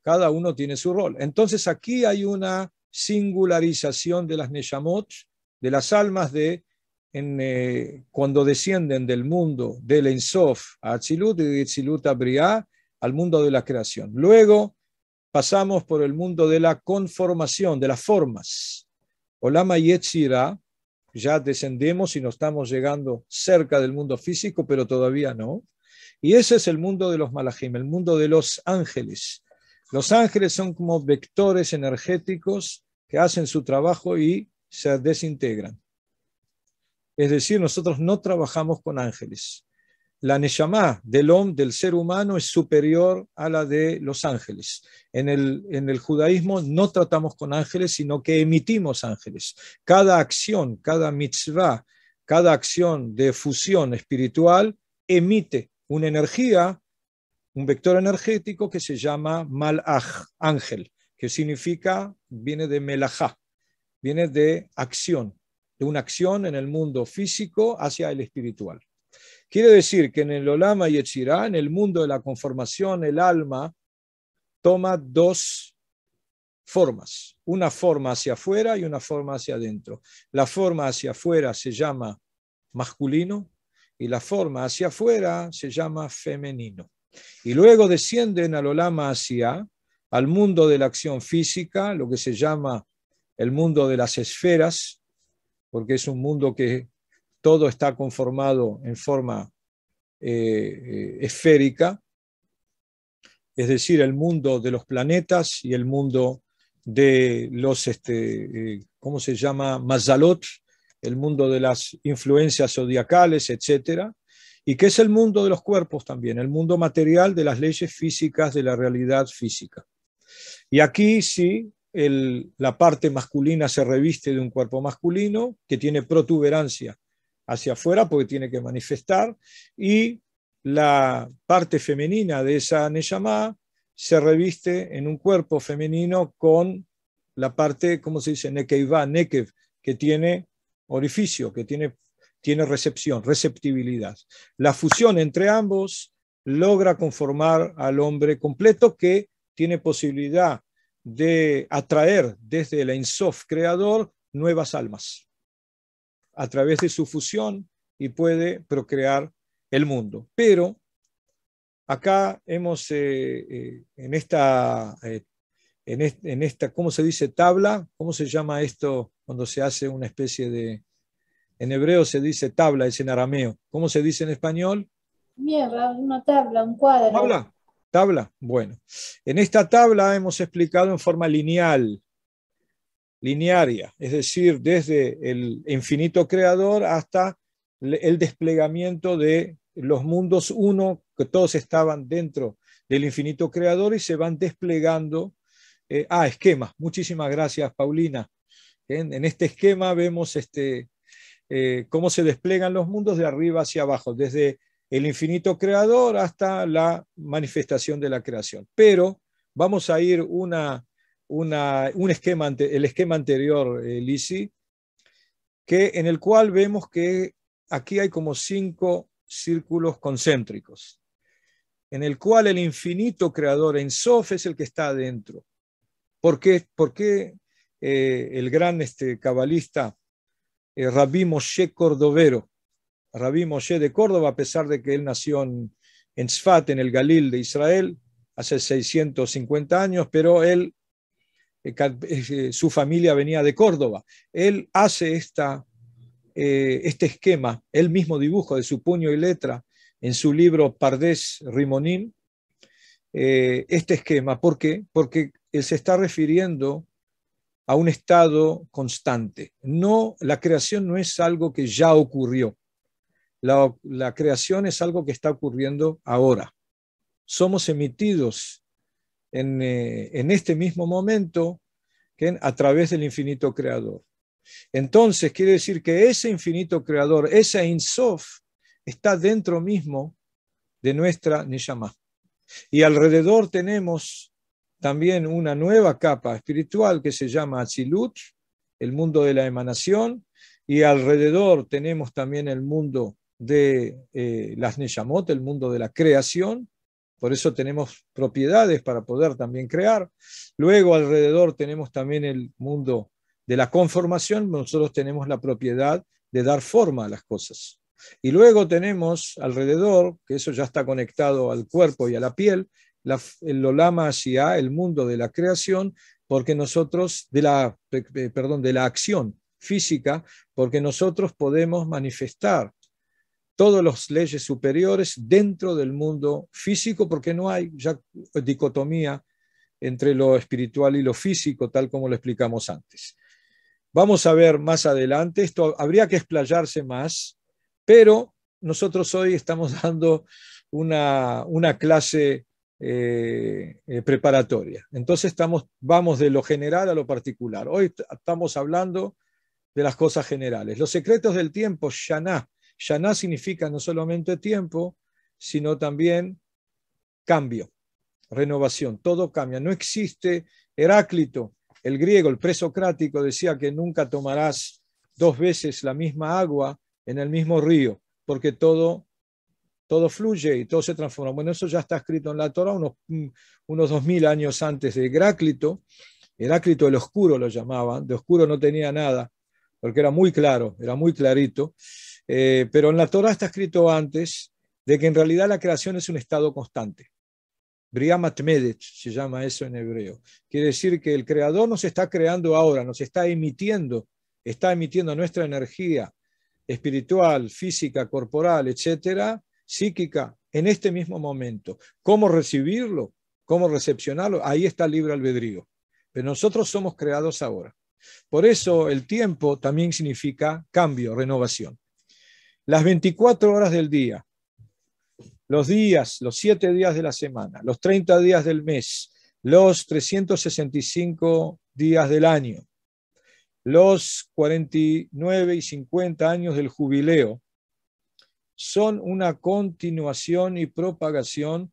Cada uno tiene su rol. Entonces aquí hay una singularización de las Neshamot, de las almas de cuando descienden del mundo del Ein Sof a Atzilut y de Atzilut a Briah, al mundo de la creación. Luego pasamos por el mundo de la conformación, de las formas. Olama Yetzirah, ya descendemos y no estamos llegando cerca del mundo físico, pero todavía no. Y ese es el mundo de los malajim, el mundo de los ángeles. Los ángeles son como vectores energéticos que hacen su trabajo y se desintegran. Es decir, nosotros no trabajamos con ángeles. La neshama del ser humano es superior a la de los ángeles. En el judaísmo no tratamos con ángeles, sino que emitimos ángeles. Cada acción, cada mitzvah, cada acción de fusión espiritual emite una energía, un vector energético que se llama malach, ángel, que significa, viene de melajá, viene de acción, de una acción en el mundo físico hacia el espiritual. Quiere decir que en el Olama Yetzirah, en el mundo de la conformación, el alma toma dos formas, una forma hacia afuera y una forma hacia adentro. La forma hacia afuera se llama masculino y la forma hacia afuera se llama femenino. Y luego descienden al Olama Asiá, al mundo de la acción física, lo que se llama el mundo de las esferas, porque es un mundo que todo está conformado en forma esférica, es decir, el mundo de los planetas y el mundo de los, ¿cómo se llama? Mazalot, el mundo de las influencias zodiacales, etcétera, y que es el mundo de los cuerpos también, el mundo material de las leyes físicas, de la realidad física. Y aquí sí, la parte masculina se reviste de un cuerpo masculino que tiene protuberancia hacia afuera porque tiene que manifestar, y la parte femenina de esa neshama se reviste en un cuerpo femenino con la parte, ¿cómo se dice? Nekeiva, nekev, que tiene orificio, que tiene recepción, receptibilidad. La fusión entre ambos logra conformar al hombre completo que tiene posibilidad de atraer desde el Ein Sof creador nuevas almas a través de su fusión y puede procrear el mundo. Pero acá hemos, en esta, ¿cómo se dice? Tabla, ¿cómo se llama esto cuando se hace una especie de, en hebreo se dice tabla, es en arameo. ¿Cómo se dice en español? Mierda, una tabla, un cuadro. ¿Tabla? ¿Tabla? Bueno, en esta tabla hemos explicado en forma linearia, es decir, desde el infinito creador hasta el desplegamiento de los mundos uno, que todos estaban dentro del infinito creador y se van desplegando. Esquemas. Muchísimas gracias, Paulina. En este esquema vemos cómo se desplegan los mundos de arriba hacia abajo, desde el infinito creador hasta la manifestación de la creación. Pero vamos a ir un esquema, el esquema anterior, Lisi, en el cual vemos que aquí hay como 5 círculos concéntricos, en el cual el infinito creador en Sof es el que está adentro. ¿Por qué? Porque el gran cabalista Rabbi Moshe Cordovero, Rabbi Moshe de Córdoba, a pesar de que él nació en Tzfat, en el Galil de Israel, hace 650 años, pero él, su familia venía de Córdoba. Él hace este esquema, él mismo dibujo de su puño y letra en su libro Pardes Rimonim, este esquema. ¿Por qué? Porque él se está refiriendo a un estado constante. No, la creación no es algo que ya ocurrió. La creación es algo que está ocurriendo ahora. Somos emitidos en este mismo momento a través del infinito creador. Entonces, quiere decir que ese infinito creador, ese Ein Sof, está dentro mismo de nuestra Neshama. Y alrededor tenemos también una nueva capa espiritual que se llama Atzilut, el mundo de la emanación, y alrededor tenemos también el mundo de las Neshamot, el mundo de la creación. Por eso tenemos propiedades para poder también crear. Luego alrededor tenemos también el mundo de la conformación. Nosotros tenemos la propiedad de dar forma a las cosas. Y luego tenemos alrededor, que eso ya está conectado al cuerpo y a la piel, el Olam Hashiyah, el mundo de la creación, porque nosotros, de la acción física, porque nosotros podemos manifestar todas las leyes superiores dentro del mundo físico, porque no hay ya dicotomía entre lo espiritual y lo físico, tal como lo explicamos antes. Vamos a ver más adelante, esto habría que explayarse más, pero nosotros hoy estamos dando una clase preparatoria. Entonces vamos de lo general a lo particular. Hoy estamos hablando de las cosas generales. Los secretos del tiempo, Shana. Shana significa no solamente tiempo, sino también cambio, renovación. Todo cambia. No existe Heráclito, el griego, el presocrático, decía que nunca tomarás 2 veces la misma agua en el mismo río, porque todo fluye y todo se transforma. Bueno, eso ya está escrito en la Torah unos 2000 años antes de Heráclito. Heráclito el oscuro lo llamaban, de oscuro no tenía nada, porque era muy claro, era muy clarito. Pero en la Torah está escrito antes de que en realidad la creación es un estado constante. Bria Matmedet se llama eso en hebreo. Quiere decir que el creador nos está creando ahora, nos está emitiendo nuestra energía espiritual, física, corporal, etcétera, psíquica, en este mismo momento. ¿Cómo recibirlo? ¿Cómo recepcionarlo? Ahí está el libre albedrío. Pero nosotros somos creados ahora. Por eso el tiempo también significa cambio, renovación. Las 24 horas del día, los 7 días de la semana, los 30 días del mes, los 365 días del año, los 49 y 50 años del jubileo, son una continuación y propagación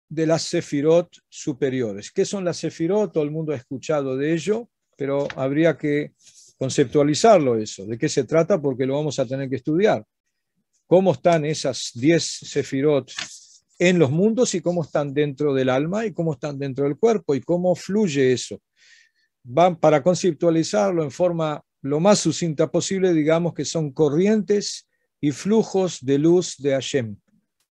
de las sefirot superiores. ¿Qué son las sefirot? Todo el mundo ha escuchado de ello, pero habría que conceptualizarlo eso. ¿De qué se trata? Porque lo vamos a tener que estudiar. ¿Cómo están esas 10 sefirot en los mundos y cómo están dentro del alma y cómo están dentro del cuerpo y cómo fluye eso? Para conceptualizarlo en forma lo más sucinta posible, digamos que son corrientes y flujos de luz de Hashem.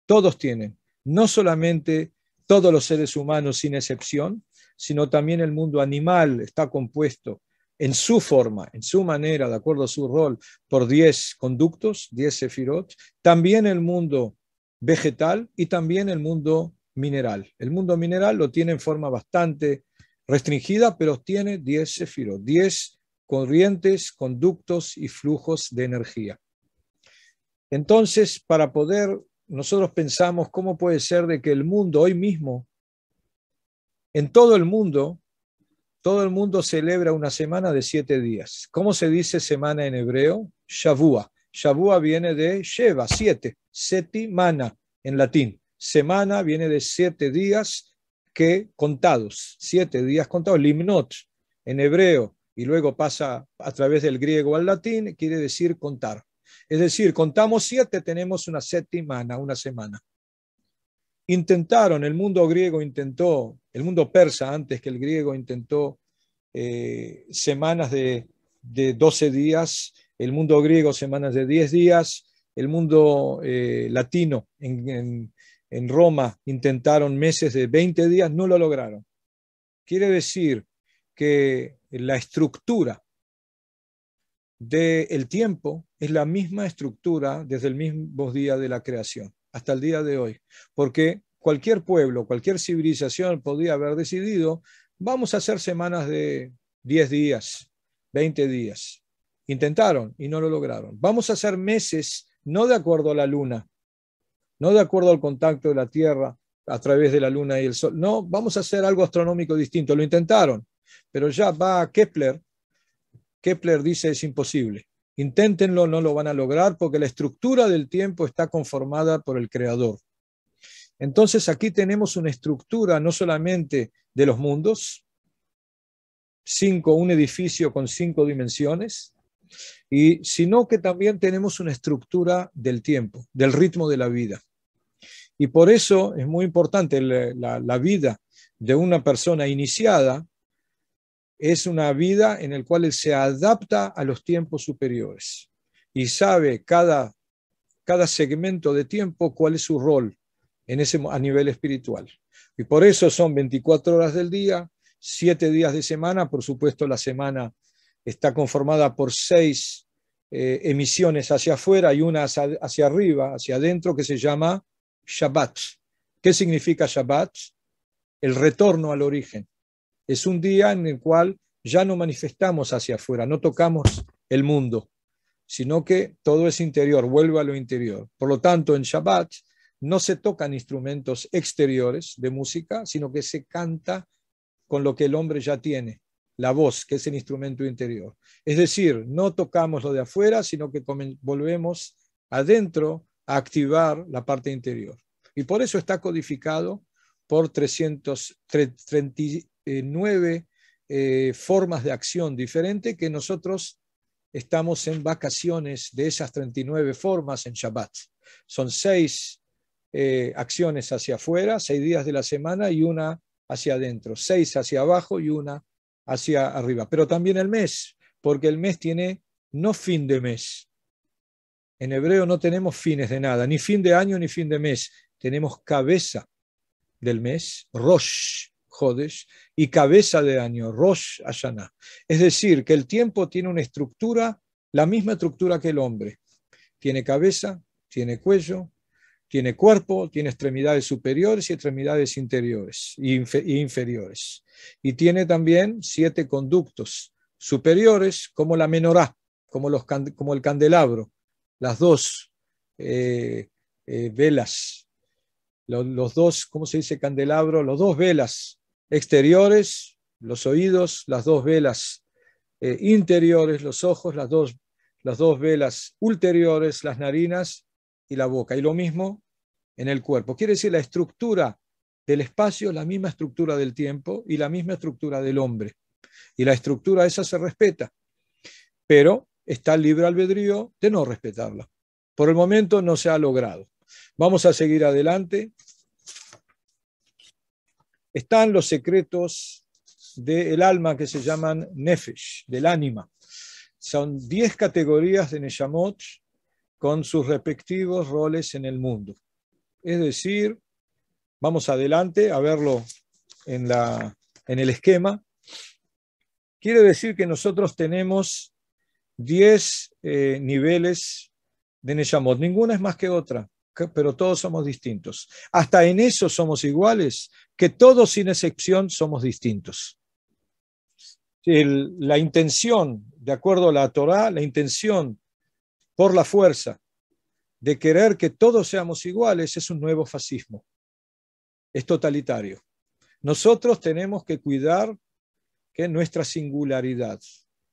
Todos tienen, no solamente todos los seres humanos sin excepción, sino también el mundo animal está compuesto en su forma, en su manera, de acuerdo a su rol, por 10 conductos, 10 sefirot, también el mundo vegetal y también el mundo mineral. El mundo mineral lo tiene en forma bastante restringida, pero tiene 10 sefirot, 10 corrientes, conductos y flujos de energía. Entonces, para poder, nosotros pensamos cómo puede ser de que el mundo hoy mismo, en todo el mundo celebra una semana de 7 días. ¿Cómo se dice semana en hebreo? Shavua. Shavua viene de Sheva, 7. Setimana en latín. Semana viene de 7 días contados. 7 días contados. Limnot en hebreo y luego pasa a través del griego al latín, quiere decir contar. Es decir, contamos 7, tenemos una setimana, una semana. El mundo griego intentó, el mundo persa antes que el griego intentó semanas de 12 días, el mundo griego semanas de 10 días, el mundo latino en Roma intentaron meses de 20 días, no lo lograron. Quiere decir que la estructura del tiempo es la misma estructura desde el mismo día de la creación hasta el día de hoy, porque cualquier pueblo, cualquier civilización podía haber decidido, vamos a hacer semanas de 10 días, 20 días. Intentaron y no lo lograron. Vamos a hacer meses, no de acuerdo a la luna, no de acuerdo al contacto de la Tierra a través de la luna y el sol. No, vamos a hacer algo astronómico distinto. Lo intentaron, pero ya va Kepler. Kepler dice es imposible. Inténtenlo, no lo van a lograr porque la estructura del tiempo está conformada por el Creador. Entonces aquí tenemos una estructura no solamente de los mundos, un edificio con 5 dimensiones, sino que también tenemos una estructura del tiempo, del ritmo de la vida. Y por eso es muy importante la vida de una persona iniciada, es una vida en la cual él se adapta a los tiempos superiores. y sabe cada segmento de tiempo cuál es su rol a nivel espiritual. Y por eso son 24 horas del día, 7 días de semana. Por supuesto, la semana está conformada por 6 emisiones hacia afuera y una hacia arriba, hacia adentro, que se llama Shabbat. ¿Qué significa Shabbat? El retorno al origen. Es un día en el cual ya no manifestamos hacia afuera, no tocamos el mundo, sino que todo es interior, vuelve a lo interior. Por lo tanto, en Shabbat no se tocan instrumentos exteriores de música, sino que se canta con lo que el hombre ya tiene, la voz, que es el instrumento interior. Es decir, no tocamos lo de afuera, sino que volvemos adentro a activar la parte interior. Y por eso está codificado por 339 formas de acción diferentes, que nosotros estamos en vacaciones de esas 39 formas en Shabbat. Son 6 acciones hacia afuera, 6 días de la semana y una hacia adentro, 6 hacia abajo y una hacia arriba. Pero también el mes, porque el mes tiene no fin de mes. En hebreo no tenemos fines de nada, ni fin de año ni fin de mes. Tenemos cabeza del mes, Rosh Chodesh, y cabeza de año, Rosh Hashanah. Es decir, que el tiempo tiene una estructura, la misma estructura que el hombre. Tiene cabeza, tiene cuello, tiene cuerpo, tiene extremidades superiores y extremidades interiores e inferiores. Y tiene también 7 conductos superiores, como la menorá, como el candelabro, las 2 velas, los 2, ¿cómo se dice candelabro? Los 2 velas exteriores, los oídos, las 2 velas interiores, los ojos, las dos velas ulteriores, las narinas y la boca. Y lo mismo en el cuerpo. Quiere decir, la estructura del espacio es la misma estructura del tiempo y la misma estructura del hombre. Y la estructura esa se respeta, pero está el libre albedrío de no respetarla. Por el momento no se ha logrado. Vamos a seguir adelante. Están los secretos del alma que se llaman Nefesh, del ánima. Son 10 categorías de Neshamot con sus respectivos roles en el mundo. Es decir, vamos adelante a verlo en el esquema. Quiere decir que nosotros tenemos 10 niveles de Neshamot. Ninguna es más que otra, pero todos somos distintos. Hasta en eso somos iguales, que todos sin excepción somos distintos. La intención, de acuerdo a la Torá, la intención por la fuerza de querer que todos seamos iguales es un nuevo fascismo. Es totalitario. Nosotros tenemos que cuidar que nuestra singularidad.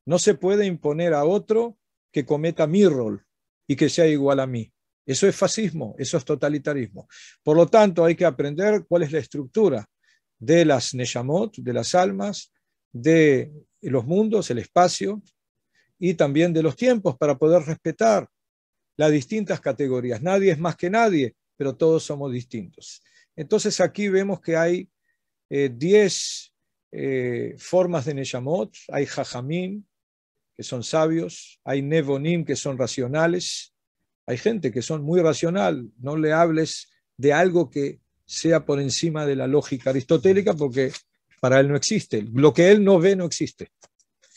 No se puede imponer a otro que cometa mi rol y que sea igual a mí. Eso es fascismo, eso es totalitarismo. Por lo tanto, hay que aprender cuál es la estructura de las Neshamot, de las almas, de los mundos, el espacio y también de los tiempos para poder respetar las distintas categorías. Nadie es más que nadie, pero todos somos distintos. Entonces aquí vemos que hay 10 formas de Neshamot. Hay Jajamim, que son sabios, hay Nevonim, que son racionales. Hay gente que son muy racional. No le hables de algo que sea por encima de la lógica aristotélica, porque para él no existe. Lo que él no ve no existe.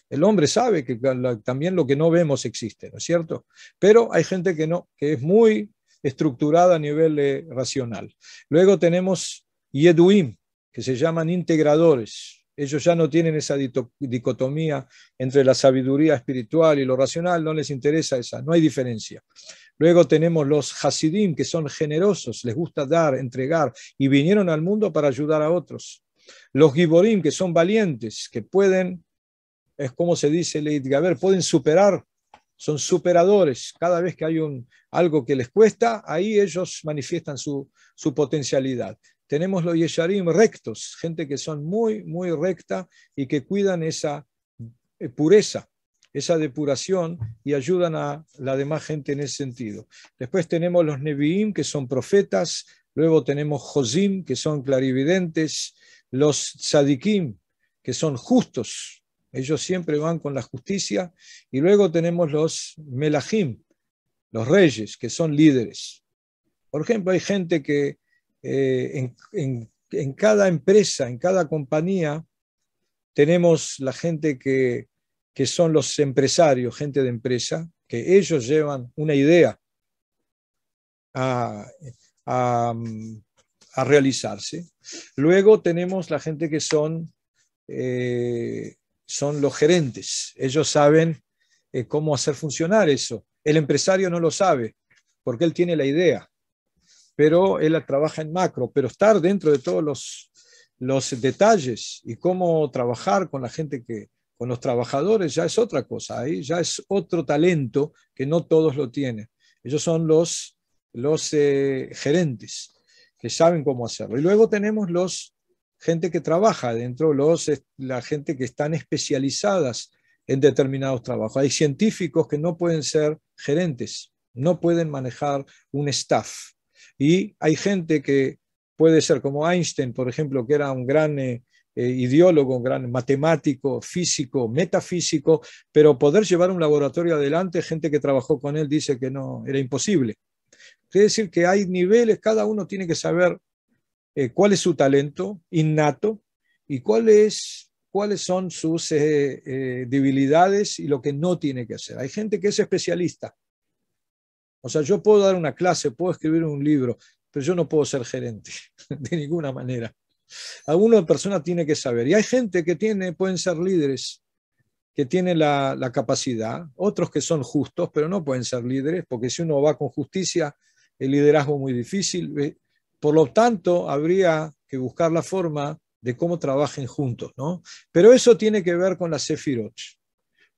El hombre sabe que también lo que no vemos existe, ¿no es cierto? Pero hay gente que no, que es muy estructurada a nivel racional. Luego tenemos Yeduim, que se llaman integradores. Ellos ya no tienen esa dicotomía entre la sabiduría espiritual y lo racional, no les interesa esa, no hay diferencia. Luego tenemos los Hasidim, que son generosos, les gusta dar, entregar, y vinieron al mundo para ayudar a otros. Los Giborim, que son valientes, que pueden, es como se dice, Leit Gaber, pueden superar, son superadores. Cada vez que hay algo que les cuesta, ahí ellos manifiestan su potencialidad. Tenemos los Yesharim rectos, gente que son muy, muy recta y que cuidan esa pureza, esa depuración y ayudan a la demás gente en ese sentido. Después tenemos los Nevi'im, que son profetas. Luego tenemos Josim, que son clarividentes. Los Tzadikim, que son justos. Ellos siempre van con la justicia. Y luego tenemos los Melahim, los reyes, que son líderes. Por ejemplo, hay gente que en cada empresa, en cada compañía, tenemos la gente que son los empresarios, gente de empresa, que ellos llevan una idea a, a, a realizarse. Luego tenemos la gente que son los gerentes. Ellos saben cómo hacer funcionar eso. El empresario no lo sabe, porque él tiene la idea, pero él trabaja en macro, pero estar dentro de todos los detalles y cómo trabajar con la gente con los trabajadores ya es otra cosa, ahí ya es otro talento que no todos lo tienen. Ellos son los gerentes que saben cómo hacerlo. Y luego tenemos gente que trabaja dentro, la gente que están especializadas en determinados trabajos. Hay científicos que no pueden ser gerentes, no pueden manejar un staff. Y hay gente que puede ser como Einstein, por ejemplo, que era un gran ideólogo, un gran matemático, físico, metafísico, pero poder llevar un laboratorio adelante, gente que trabajó con él dice que no, era imposible. Quiere decir que hay niveles, cada uno tiene que saber cuál es su talento innato y cuáles son sus debilidades y lo que no tiene que hacer. Hay gente que es especialista. O sea, yo puedo dar una clase, puedo escribir un libro, pero yo no puedo ser gerente de ninguna manera. Alguna persona tiene que saber. Y hay gente que pueden ser líderes, que tienen la capacidad, otros que son justos, pero no pueden ser líderes, porque si uno va con justicia, el liderazgo es muy difícil. Por lo tanto, habría que buscar la forma de cómo trabajen juntos, ¿no? Pero eso tiene que ver con la Sefirot,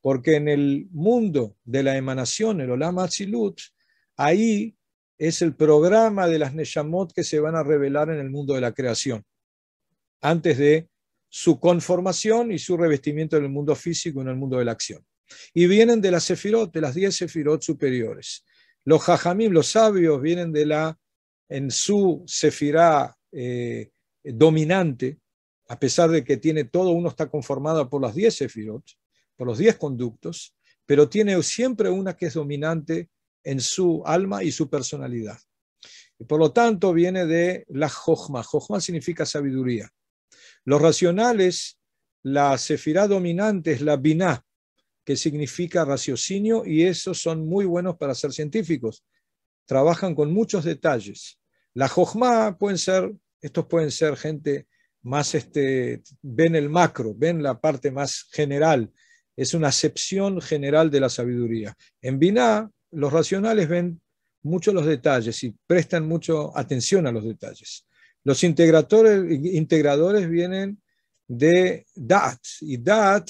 porque en el mundo de la emanación, el Olam Atzilut, ahí es el programa de las Neshamot que se van a revelar en el mundo de la creación, antes de su conformación y su revestimiento en el mundo físico y en el mundo de la acción. Y vienen de las Sefirot, de las 10 Sefirot superiores. Los Jajamim, los sabios, vienen en su Sefirá dominante, a pesar de que todo uno está conformado por las 10 Sefirot, por los 10 conductos, pero tiene siempre una que es dominante en su alma y su personalidad. Y por lo tanto viene de la Jochma. Jochma significa sabiduría. Los racionales, la sefirá dominante es la Binah, que significa raciocinio, y esos son muy buenos para ser científicos. Trabajan con muchos detalles. La Jochma estos pueden ser gente más, ven el macro, ven la parte más general. Es una acepción general de la sabiduría. En Binah, los racionales ven mucho los detalles y prestan mucho atención a los detalles. Los integradores vienen de Da'at, y Da'at,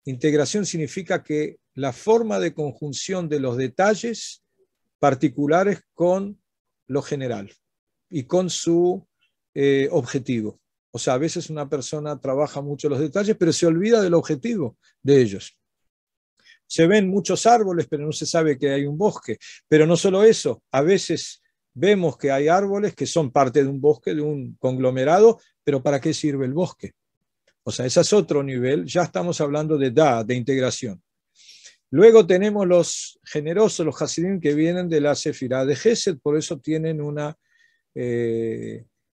integración, significa que la forma de conjunción de los detalles particulares con lo general y con su objetivo. O sea, a veces una persona trabaja mucho los detalles, pero se olvida del objetivo de ellos. Se ven muchos árboles, pero no se sabe que hay un bosque. Pero no solo eso, a veces vemos que hay árboles que son parte de un bosque, de un conglomerado, pero ¿para qué sirve el bosque? O sea, ese es otro nivel, ya estamos hablando de integración. Luego tenemos los generosos, los hasidim, que vienen de la sefirá de Gesed, por eso tienen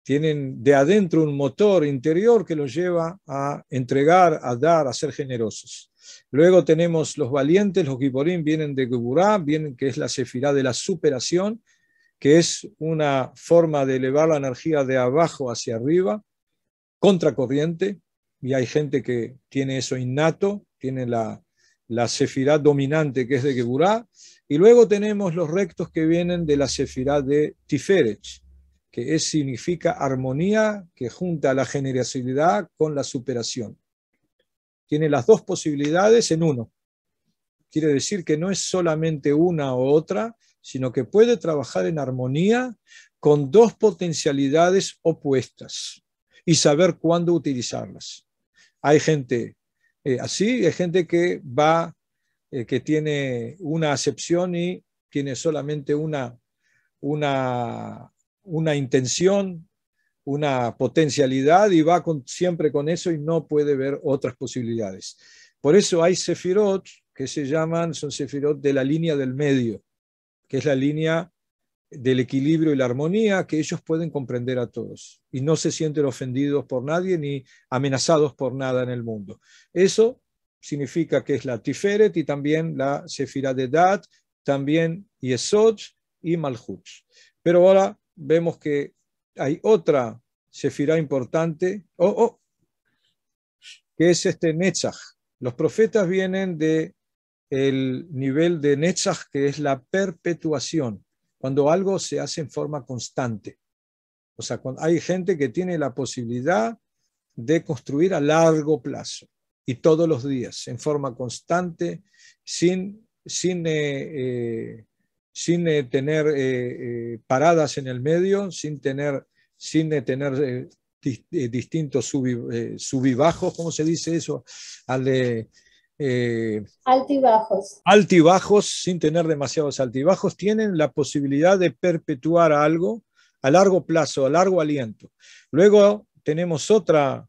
tienen de adentro un motor interior que los lleva a entregar, a dar, a ser generosos. Luego tenemos los valientes, los giborim, vienen de Geburá, que es la sefirá de la superación, que es una forma de elevar la energía de abajo hacia arriba, contracorriente, y hay gente que tiene eso innato, tiene la sefirá dominante que es de Geburá, y luego tenemos los rectos que vienen de la sefirá de Tiferet, que significa armonía, que junta la generosidad con la superación. Tiene las dos posibilidades en uno. Quiere decir que no es solamente una u otra, sino que puede trabajar en armonía con dos potencialidades opuestas y saber cuándo utilizarlas. Hay gente así, hay gente que que tiene una acepción y tiene solamente una intención, una potencialidad y va siempre con eso y no puede ver otras posibilidades. Por eso hay sefirot que son sefirot de la línea del medio. que es la línea del equilibrio y la armonía, que ellos pueden comprender a todos y no se sienten ofendidos por nadie ni amenazados por nada en el mundo. Eso significa que es la Tiferet y también la Sefirá de Dat, también Yesod y Malhut. Pero ahora vemos que hay otra Sefirá importante, que es este Netzach. Los profetas vienen del nivel de Netzach, que es la perpetuación, cuando algo se hace en forma constante. O sea, hay gente que tiene la posibilidad de construir a largo plazo y todos los días, en forma constante, sin tener paradas en el medio, sin tener distintos subibajos, ¿cómo se dice eso? Altibajos. Altibajos, sin tener demasiados altibajos, tienen la posibilidad de perpetuar algo a largo plazo, a largo aliento. Luego tenemos otra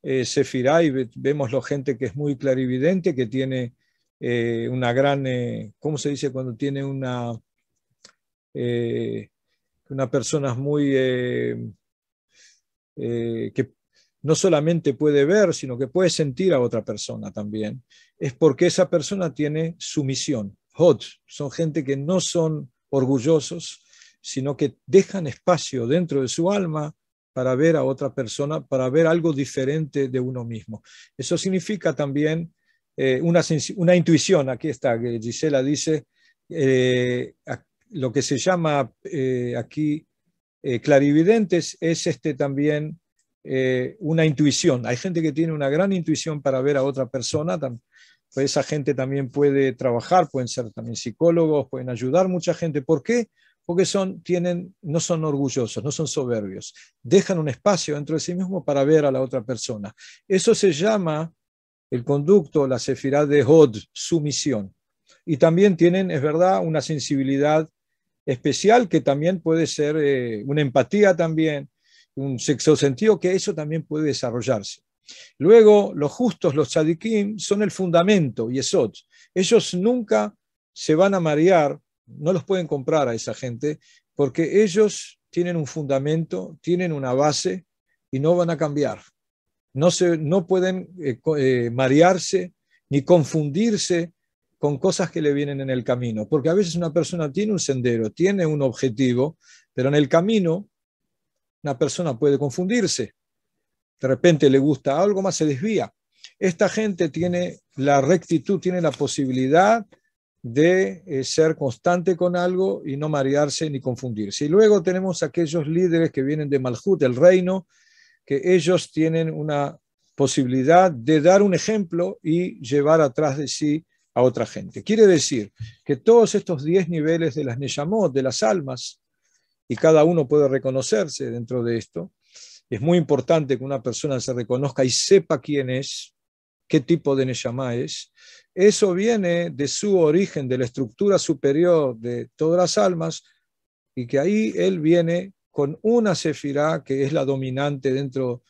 Sefirá y vemos la gente que es muy clarividente, que tiene una gran, ¿cómo se dice cuando tiene una persona muy, que no solamente puede ver, sino que puede sentir a otra persona también? Es porque esa persona tiene sumisión. Hod, son gente que no son orgullosos, sino que dejan espacio dentro de su alma para ver a otra persona, para ver algo diferente de uno mismo. Eso significa también una intuición. Aquí está, que Gisela dice, lo que se llama aquí clarividentes es también una intuición. Hay gente que tiene una gran intuición para ver a otra persona. Pues esa gente también puede trabajar, pueden ser también psicólogos, pueden ayudar mucha gente. ¿Por qué? Porque no son orgullosos, no son soberbios. Dejan un espacio dentro de sí mismos para ver a la otra persona. Eso se llama el conducto, la sefirá de Hod, sumisión. Y también tienen, es verdad, una sensibilidad especial que también puede ser una empatía también, un sexto sentido, que eso también puede desarrollarse. Luego, los justos, los tzadikim, son el fundamento, yesod. Ellos nunca se van a marear, no los pueden comprar a esa gente, porque ellos tienen un fundamento, tienen una base y no van a cambiar. No pueden marearse ni confundirse con cosas que le vienen en el camino, porque a veces una persona tiene un sendero, tiene un objetivo, pero en el camino una persona puede confundirse. De repente le gusta algo más, se desvía. Esta gente tiene la rectitud, tiene la posibilidad de ser constante con algo y no marearse ni confundirse. Y luego tenemos aquellos líderes que vienen de Malhut, el reino, que ellos tienen una posibilidad de dar un ejemplo y llevar atrás de sí a otra gente. Quiere decir que todos estos 10 niveles de las Neyamot, de las almas, y cada uno puede reconocerse dentro de esto. Es muy importante que una persona se reconozca y sepa quién es, qué tipo de Neyamá es. Eso viene de su origen, de la estructura superior de todas las almas, y que ahí él viene con una sefirá que es la dominante dentro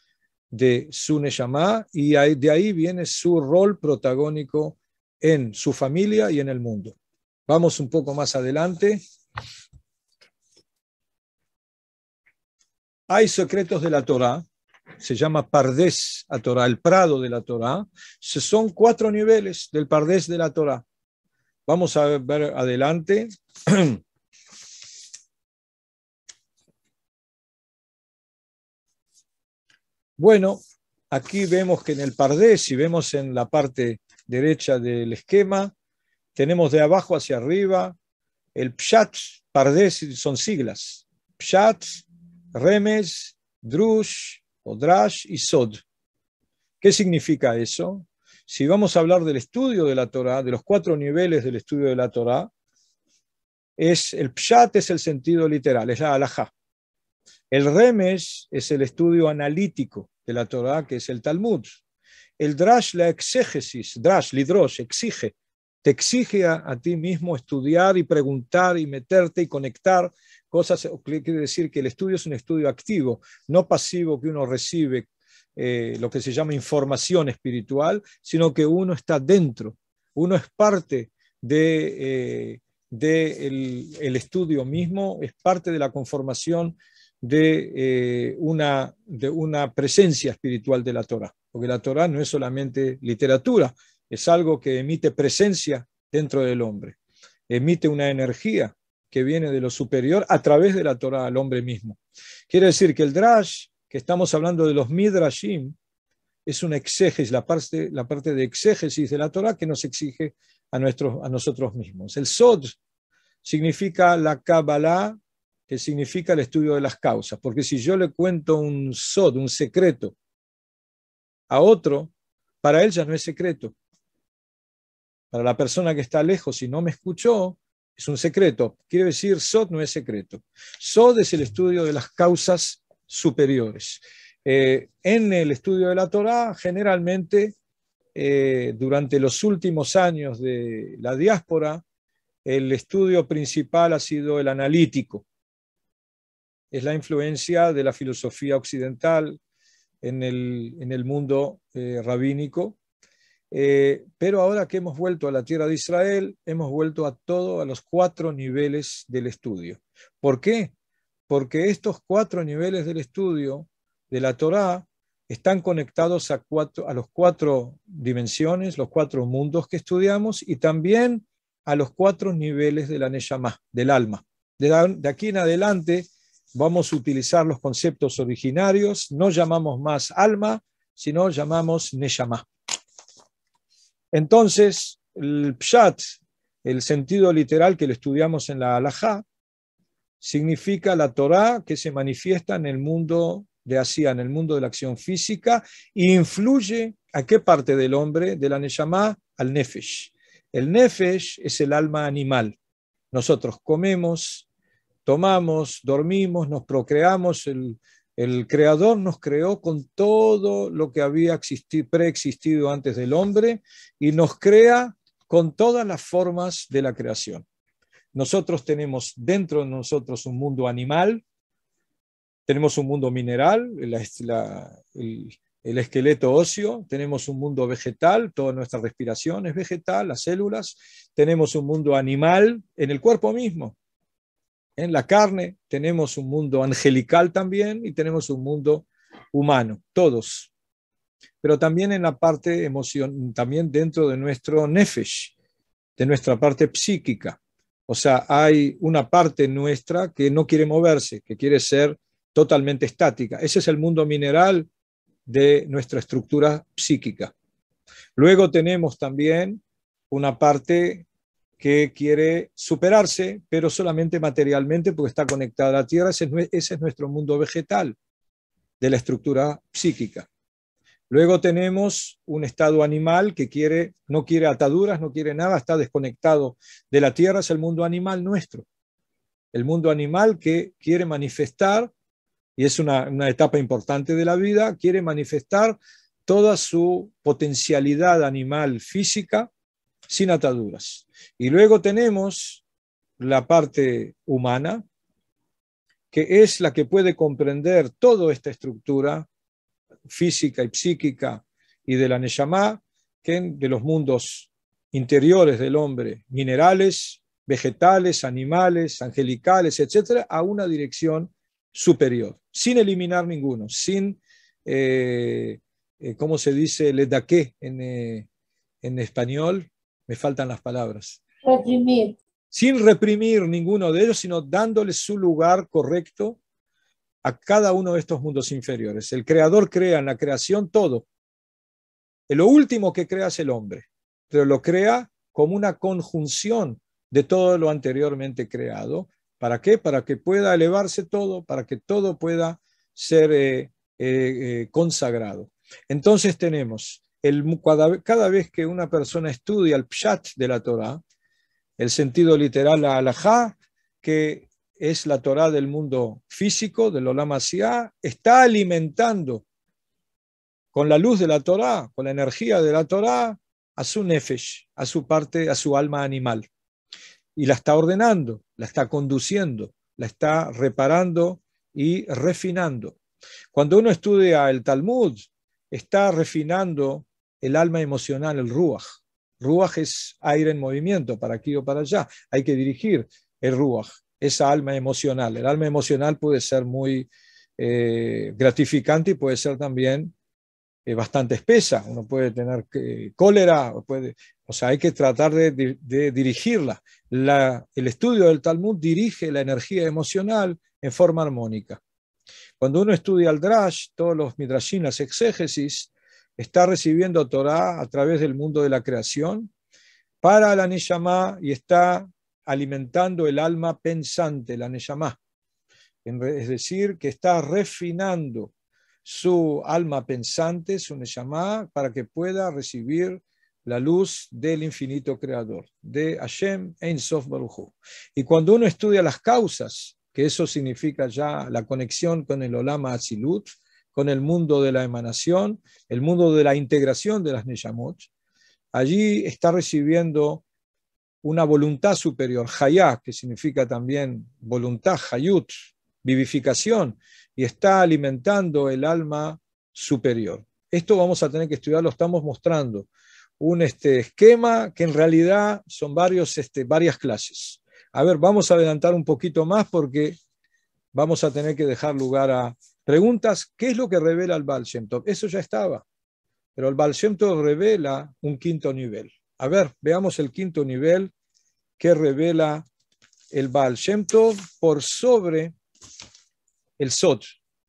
de su Neyamá, y de ahí viene su rol protagónico en su familia y en el mundo. Vamos un poco más adelante. Hay secretos de la Torá, se llama Pardes a Torá, el prado de la Torá. Son 4 niveles del Pardes de la Torá. Vamos a ver adelante. Bueno, aquí vemos que en el Pardes, si vemos en la parte derecha del esquema, tenemos de abajo hacia arriba el Pshat, Pardes son siglas. Pshat, Remes, Drush, o Drash y Sod. ¿Qué significa eso? Si vamos a hablar del estudio de la Torá, de los 4 niveles del estudio de la Torá, el Pshat es el sentido literal, es la halajá. El Remes es el estudio analítico de la Torá, que es el Talmud. El Drash, la exégesis, Drash, lidrosh, exige. Te exige a ti mismo estudiar y preguntar y meterte y conectar cosas. Quiere decir que el estudio es un estudio activo, no pasivo, que uno recibe lo que se llama información espiritual, sino que uno está dentro, uno es parte de del estudio mismo, es parte de la conformación de una presencia espiritual de la Torá, porque la Torá no es solamente literatura, es algo que emite presencia dentro del hombre, emite una energía que viene de lo superior a través de la Torá al hombre mismo. Quiere decir que el Drash, que estamos hablando de los Midrashim, es una exégesis, la parte de exégesis de la Torá que nos exige a nosotros mismos. El Sod significa la Kabbalah, que significa el estudio de las causas, porque si yo le cuento un Sod, un secreto, a otro, para él ya no es secreto. Para la persona que está lejos y no me escuchó, es un secreto. Quiere decir, Sod no es secreto. Sod es el estudio de las causas superiores. En el estudio de la Torá, generalmente, durante los últimos años de la diáspora, el estudio principal ha sido el analítico. Es la influencia de la filosofía occidental en el mundo rabínico. Pero ahora que hemos vuelto a la tierra de Israel, hemos vuelto a los 4 niveles del estudio. ¿Por qué? Porque estos 4 niveles del estudio de la Torá están conectados a las 4 dimensiones, los 4 mundos que estudiamos, y también a los 4 niveles de la Neshama, del alma. De aquí en adelante vamos a utilizar los conceptos originarios, no llamamos más alma, sino llamamos Neshama. Entonces, el Pshat, el sentido literal que lo estudiamos en la Halajá, significa la Torá que se manifiesta en el mundo de Asía, en el mundo de la acción física, e influye a qué parte del hombre, de la Neshama, al Nefesh. El Nefesh es el alma animal. Nosotros comemos, tomamos, dormimos, nos procreamos. El Creador nos creó con todo lo que había preexistido antes del hombre y nos crea con todas las formas de la creación. Nosotros tenemos dentro de nosotros un mundo animal, tenemos un mundo mineral, el esqueleto óseo, tenemos un mundo vegetal, toda nuestra respiración es vegetal, las células, tenemos un mundo animal en el cuerpo mismo. En la carne tenemos un mundo angelical también y tenemos un mundo humano, todos. Pero también en la parte emocional, también dentro de nuestro nefesh, de nuestra parte psíquica. O sea, hay una parte nuestra que no quiere moverse, que quiere ser totalmente estática. Ese es el mundo mineral de nuestra estructura psíquica. Luego tenemos también una parte que quiere superarse, pero solamente materialmente porque está conectada a la tierra. Ese es nuestro mundo vegetal de la estructura psíquica. Luego tenemos un estado animal que no quiere ataduras, no quiere nada, está desconectado de la tierra, es el mundo animal nuestro. El mundo animal que quiere manifestar, y es una etapa importante de la vida, quiere manifestar toda su potencialidad animal física sin ataduras. Y luego tenemos la parte humana, que es la que puede comprender toda esta estructura física y psíquica y de la Neshama, de los mundos interiores del hombre, minerales, vegetales, animales, angelicales, etcétera, a una dirección superior, sin eliminar ninguno, sin, ¿cómo se dice? Le daqué en español, me faltan las palabras. Reprimir. Sin reprimir ninguno de ellos, sino dándole su lugar correcto a cada uno de estos mundos inferiores. El Creador crea en la creación todo. Lo último que crea es el hombre, pero lo crea como una conjunción de todo lo anteriormente creado. ¿Para qué? Para que pueda elevarse todo, para que todo pueda ser consagrado. Entonces tenemos, cada vez que una persona estudia el Pshat de la Torá, el sentido literal, la Halajá, que es la Torá del mundo físico, del Olam Asiá, está alimentando con la luz de la Torá, con la energía de la Torá, a su nefesh, a su parte, a su alma animal. Y la está ordenando, la está conduciendo, la está reparando y refinando. Cuando uno estudia el Talmud, está refinando el alma emocional, el Ruach. Ruach es aire en movimiento, para aquí o para allá. Hay que dirigir el Ruach, esa alma emocional. El alma emocional puede ser muy gratificante y puede ser también bastante espesa. Uno puede tener cólera, o sea, hay que tratar de dirigirla. El estudio del Talmud dirige la energía emocional en forma armónica. Cuando uno estudia el Drash, todos los Midrashim, las exégesis, está recibiendo Torah a través del mundo de la creación para la Neshama y está alimentando el alma pensante, la Neshama. Es decir, que está refinando su alma pensante, su Neshama, para que pueda recibir la luz del infinito creador, de Hashem Ein Sof Baruch Hu. Y cuando uno estudia las causas, que eso significa ya la conexión con el Olam Atzilut, con el mundo de la emanación, el mundo de la integración de las Neshamot, allí está recibiendo una voluntad superior, Hayá, que significa también voluntad, Hayut, vivificación, y está alimentando el alma superior. Esto vamos a tener que estudiar, lo estamos mostrando, un esquema que en realidad son varias clases. A ver, vamos a adelantar un poquito más porque vamos a tener que dejar lugar a preguntas. ¿Qué es lo que revela el Baal Shem Tov? Eso ya estaba, pero el Baal Shem Tov revela un quinto nivel. A ver, veamos el quinto nivel que revela el Baal Shem Tov por sobre el Sod,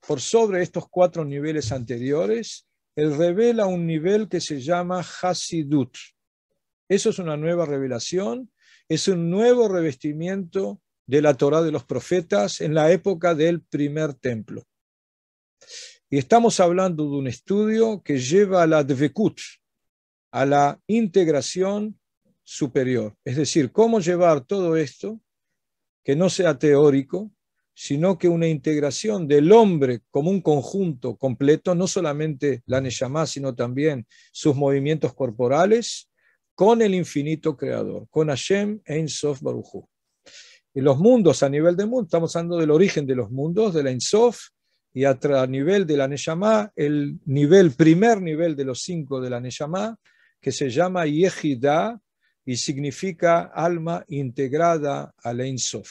por sobre estos 4 niveles anteriores. Él revela un nivel que se llama Hasidut. Eso es una nueva revelación, es un nuevo revestimiento de la Torá de los profetas en la época del primer templo. Y estamos hablando de un estudio que lleva a la Dvekut, a la integración superior. Es decir, cómo llevar todo esto, que no sea teórico, sino que una integración del hombre como un conjunto completo, no solamente la Neshama, sino también sus movimientos corporales, con el infinito creador, con Hashem Ein Sof Baruch Hu. Y los mundos a nivel de mundo, estamos hablando del origen de los mundos, de la Ein Sof, y a nivel de la Neshama, el primer nivel de los 5 de la Neshama, que se llama Yehidah, y significa alma integrada a la Ein Sof.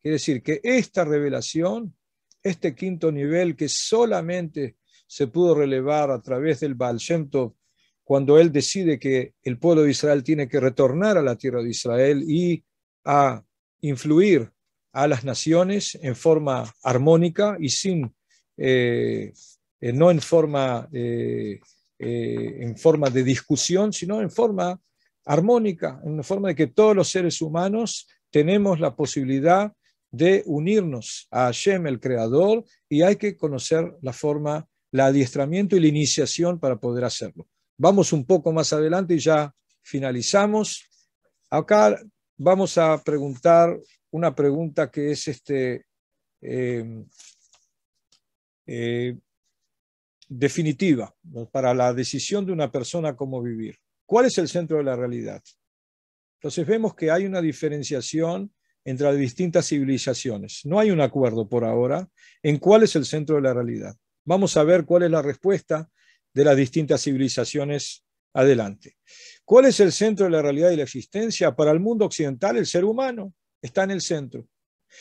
Quiere decir que esta revelación, este quinto nivel que solamente se pudo relevar a través del Baal Shem Tov, cuando él decide que el pueblo de Israel tiene que retornar a la tierra de Israel y a influir a las naciones en forma armónica y no en forma de discusión, sino en forma armónica, en forma de que todos los seres humanos tenemos la posibilidad de unirnos a Hashem, el Creador, y hay que conocer la forma, el adiestramiento y la iniciación para poder hacerlo. Vamos un poco más adelante y ya finalizamos. Acá vamos a preguntar una pregunta que es definitiva, ¿no?, para la decisión de una persona cómo vivir. ¿Cuál es el centro de la realidad? Entonces vemos que hay una diferenciación entre las distintas civilizaciones. No hay un acuerdo por ahora en cuál es el centro de la realidad. Vamos a ver cuál es la respuesta de las distintas civilizaciones adelante. ¿Cuál es el centro de la realidad y la existencia? Para el mundo occidental, el ser humano está en el centro.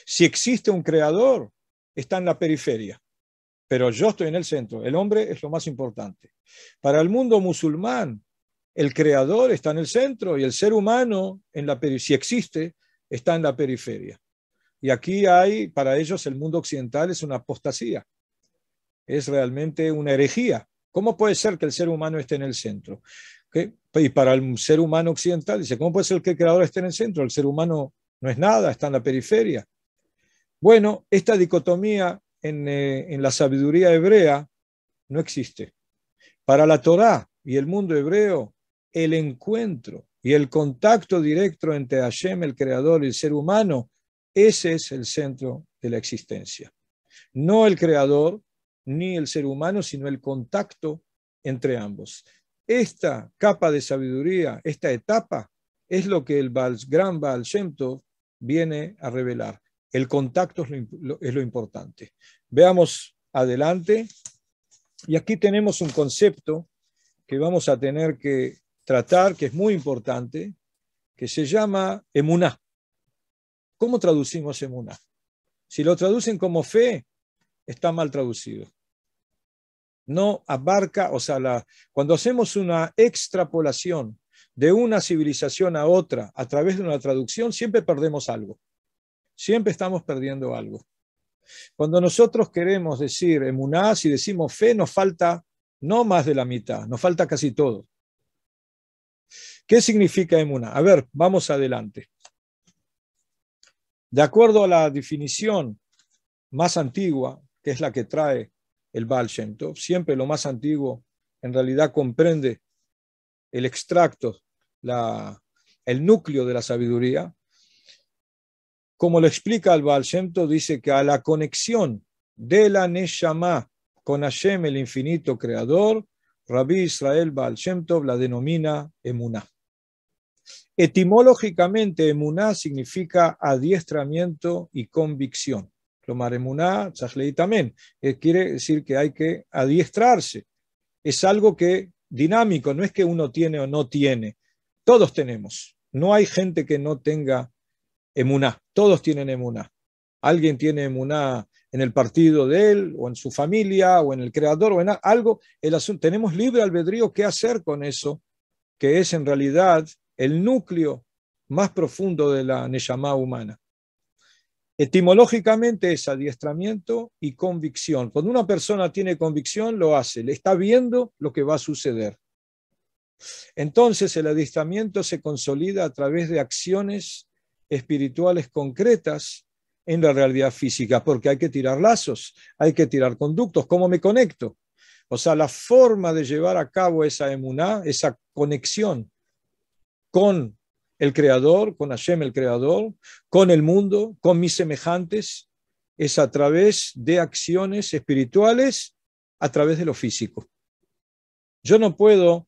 Si existe un creador, está en la periferia. Pero yo estoy en el centro. El hombre es lo más importante. Para el mundo musulmán, el creador está en el centro y el ser humano, si existe, está en la periferia. Y aquí hay, para ellos, el mundo occidental es una apostasía. Es realmente una herejía. ¿Cómo puede ser que el ser humano esté en el centro? ¿Okay? Y para el ser humano occidental, dice, ¿cómo puede ser que el creador esté en el centro? El ser humano no es nada, está en la periferia. Bueno, esta dicotomía en la sabiduría hebrea no existe. Para la Torá y el mundo hebreo, el encuentro y el contacto directo entre Hashem, el creador, y el ser humano, ese es el centro de la existencia. No el creador ni el ser humano, sino el contacto entre ambos. Esta capa de sabiduría, esta etapa, es lo que el gran Baal Shem Tov viene a revelar. El contacto es lo importante. Veamos adelante. Y aquí tenemos un concepto que vamos a tener que tratar, que es muy importante, que se llama emuná. ¿Cómo traducimos emuná? Si lo traducen como fe, está mal traducido. No abarca, o sea, cuando hacemos una extrapolación de una civilización a otra a través de una traducción, siempre perdemos algo. Siempre estamos perdiendo algo. Cuando nosotros queremos decir emuná, si decimos fe, nos falta no más de la mitad, nos falta casi todo. ¿Qué significa emuná? A ver, vamos adelante. De acuerdo a la definición más antigua, que es la que trae el Baal Shem Tov, siempre lo más antiguo en realidad comprende el extracto, el núcleo de la sabiduría. Como lo explica el Baal Shem Tov, dice que a la conexión de la Neshama con Hashem, el infinito creador, Rabbi Israel Baal Shem Tov la denomina emuná. Etimológicamente, emuná significa adiestramiento y convicción. Lomar emuná, también quiere decir que hay que adiestrarse. Es algo que dinámico, no es que uno tiene o no tiene. Todos tenemos. No hay gente que no tenga emuná. Todos tienen emuná. Alguien tiene emuná en el partido de él, o en su familia, o en el creador, o en algo. Tenemos libre albedrío qué hacer con eso, que es en realidad el núcleo más profundo de la neshama humana. Etimológicamente es adiestramiento y convicción. Cuando una persona tiene convicción, lo hace, le está viendo lo que va a suceder. Entonces el adiestramiento se consolida a través de acciones espirituales concretas en la realidad física, porque hay que tirar lazos, hay que tirar conductos. ¿Cómo me conecto? O sea, la forma de llevar a cabo esa emuná, esa conexión con el Creador, con Hashem el Creador, con el mundo, con mis semejantes, es a través de acciones espirituales, a través de lo físico. Yo no puedo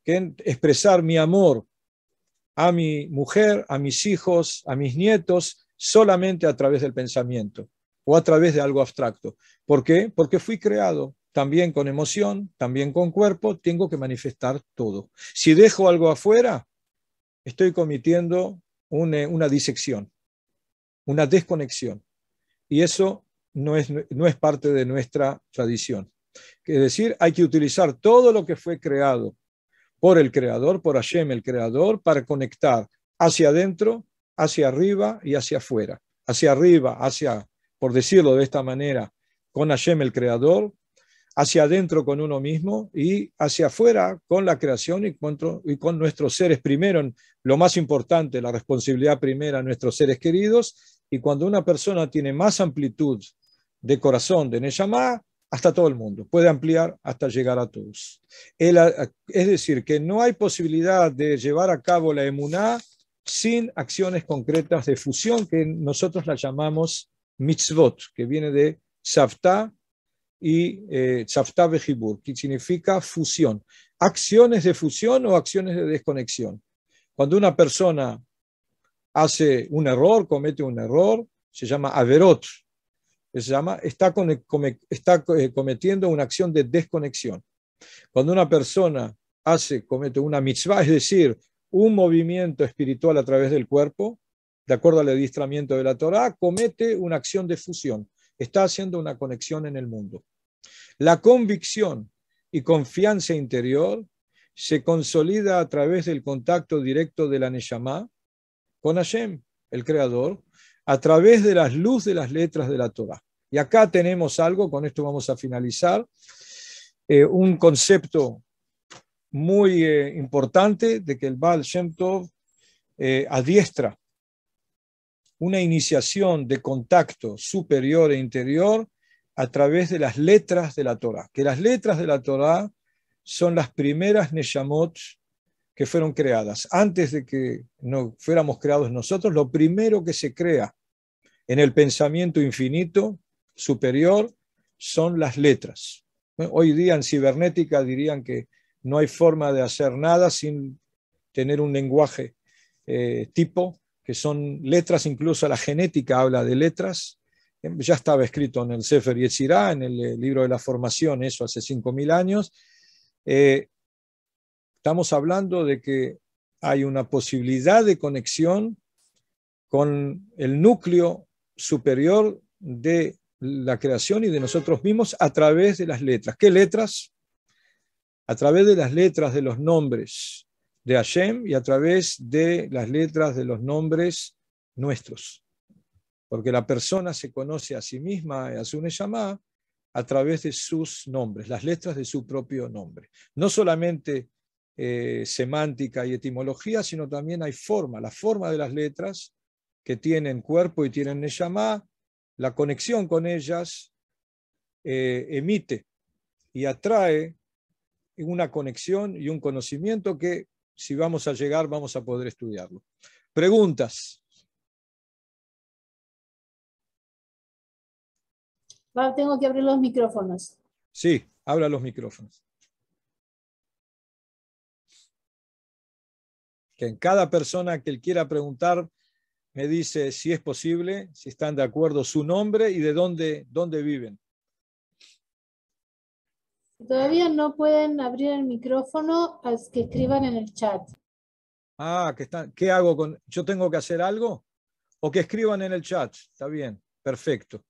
expresar mi amor a mi mujer, a mis hijos, a mis nietos, solamente a través del pensamiento o a través de algo abstracto. ¿Por qué? Porque fui creado también con emoción, también con cuerpo, tengo que manifestar todo. Si dejo algo afuera, estoy cometiendo una disección, una desconexión. Y eso no es parte de nuestra tradición. Es decir, hay que utilizar todo lo que fue creado por el Creador, por Hashem el Creador, para conectar hacia adentro, hacia arriba y hacia afuera. Hacia arriba, por decirlo de esta manera, con Hashem el Creador, hacia adentro con uno mismo y hacia afuera con la creación y con nuestros seres primero, lo más importante, la responsabilidad primera a nuestros seres queridos, y cuando una persona tiene más amplitud de corazón, de Neshama, hasta todo el mundo, puede ampliar hasta llegar a todos. Es decir, que no hay posibilidad de llevar a cabo la emuná sin acciones concretas de fusión, que nosotros la llamamos mitzvot, que viene de Savta y Tzavta Bejibur, que significa fusión. Acciones de fusión o acciones de desconexión. Cuando una persona hace un error, comete un error, se llama averot, está cometiendo una acción de desconexión. Cuando una persona comete una mitzvah, es decir, un movimiento espiritual a través del cuerpo, de acuerdo al adiestramiento de la Torá, comete una acción de fusión. Está haciendo una conexión en el mundo. La convicción y confianza interior se consolida a través del contacto directo de la Neshama con Hashem, el Creador, a través de las luz de las letras de la Torá. Y acá tenemos algo, con esto vamos a finalizar, un concepto muy importante de que el Baal Shem Tov adiestra una iniciación de contacto superior e interior a través de las letras de la Torá, que las letras de la Torá son las primeras Neshamot que fueron creadas. Antes de que no fuéramos creados nosotros, lo primero que se crea en el pensamiento infinito superior son las letras. Hoy día en cibernética dirían que no hay forma de hacer nada sin tener un lenguaje tipo, que son letras, incluso la genética habla de letras. Ya estaba escrito en el Sefer Yetzirah, en el libro de la formación, eso hace 5.000 años. Estamos hablando de que hay una posibilidad de conexión con el núcleo superior de la creación y de nosotros mismos a través de las letras. ¿Qué letras? A través de las letras de los nombres de Hashem y a través de las letras de los nombres nuestros. Porque la persona se conoce a sí misma y a su Neshama a través de sus nombres, las letras de su propio nombre. No solamente semántica y etimología, sino también hay forma, la forma de las letras que tienen cuerpo y tienen Neshama, la conexión con ellas emite y atrae una conexión y un conocimiento que, si vamos a llegar, vamos a poder estudiarlo. Preguntas. Tengo que abrir los micrófonos. Sí, habla los micrófonos. Que en cada persona que él quiera preguntar me dice si es posible, si están de acuerdo, su nombre y de dónde viven. Todavía no pueden abrir el micrófono, que escriban en el chat. ¿Qué hago con? ¿Yo tengo que hacer algo? O que escriban en el chat. Está bien, perfecto.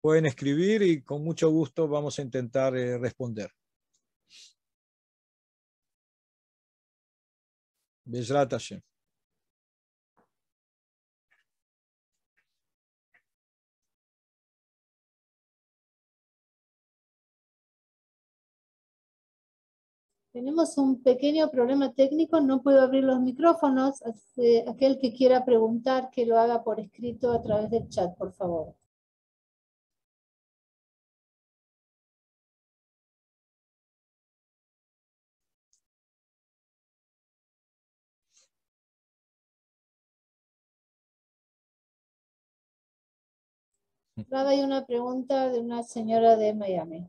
Pueden escribir y con mucho gusto vamos a intentar responder. Bezrat Hashem. Tenemos un pequeño problema técnico, no puedo abrir los micrófonos. Aquel que quiera preguntar, que lo haga por escrito a través del chat, por favor. Ahora hay una pregunta de una señora de Miami.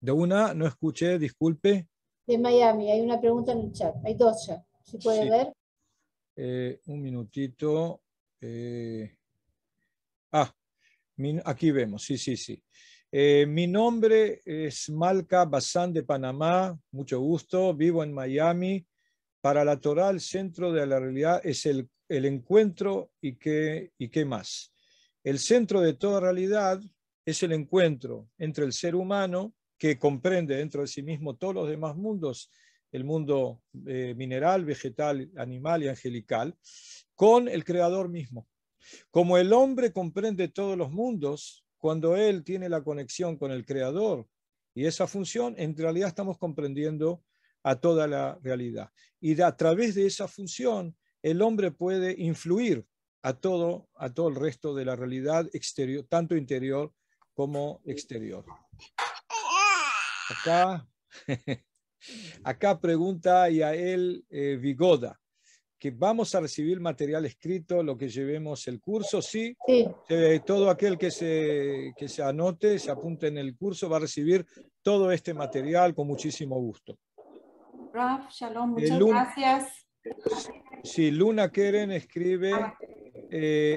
De una, no escuché, disculpe. De Miami, hay una pregunta en el chat. Hay dos ya. ¿Se puede Sí. ver? Un minutito. Aquí vemos, sí. Mi nombre es Malca Bazán de Panamá, mucho gusto, vivo en Miami. Para la Torá, el centro de la realidad es el encuentro y qué más. El centro de toda realidad es el encuentro entre el ser humano, que comprende dentro de sí mismo todos los demás mundos, el mundo mineral, vegetal, animal y angelical, con el Creador mismo. Como el hombre comprende todos los mundos, cuando él tiene la conexión con el Creador y esa función, en realidad estamos comprendiendo a toda la realidad. Y a través de esa función, el hombre puede influir a todo el resto de la realidad exterior, tanto interior como exterior. Acá pregunta Yael Vigoda, que vamos a recibir material escrito, lo que llevemos el curso, sí. Todo aquel que se anote, se apunte en el curso, va a recibir todo este material con muchísimo gusto. Raf, shalom, muchas gracias. Sí, Luna Keren escribe,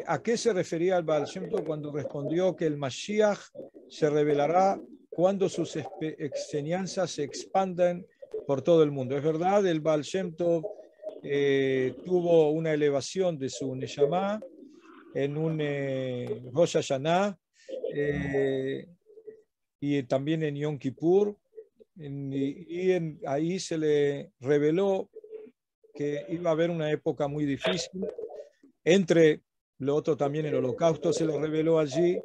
¿a qué se refería el Baal Shem Tov cuando respondió que el Mashiach se revelará cuando sus enseñanzas se expanden por todo el mundo? Es verdad, el Baal Shem Tov tuvo una elevación de su Neshama en un Rosh Hashanah y también en Yom Kippur, ahí se le reveló que iba a haber una época muy difícil. Entre lo otro también el Holocausto se le reveló allí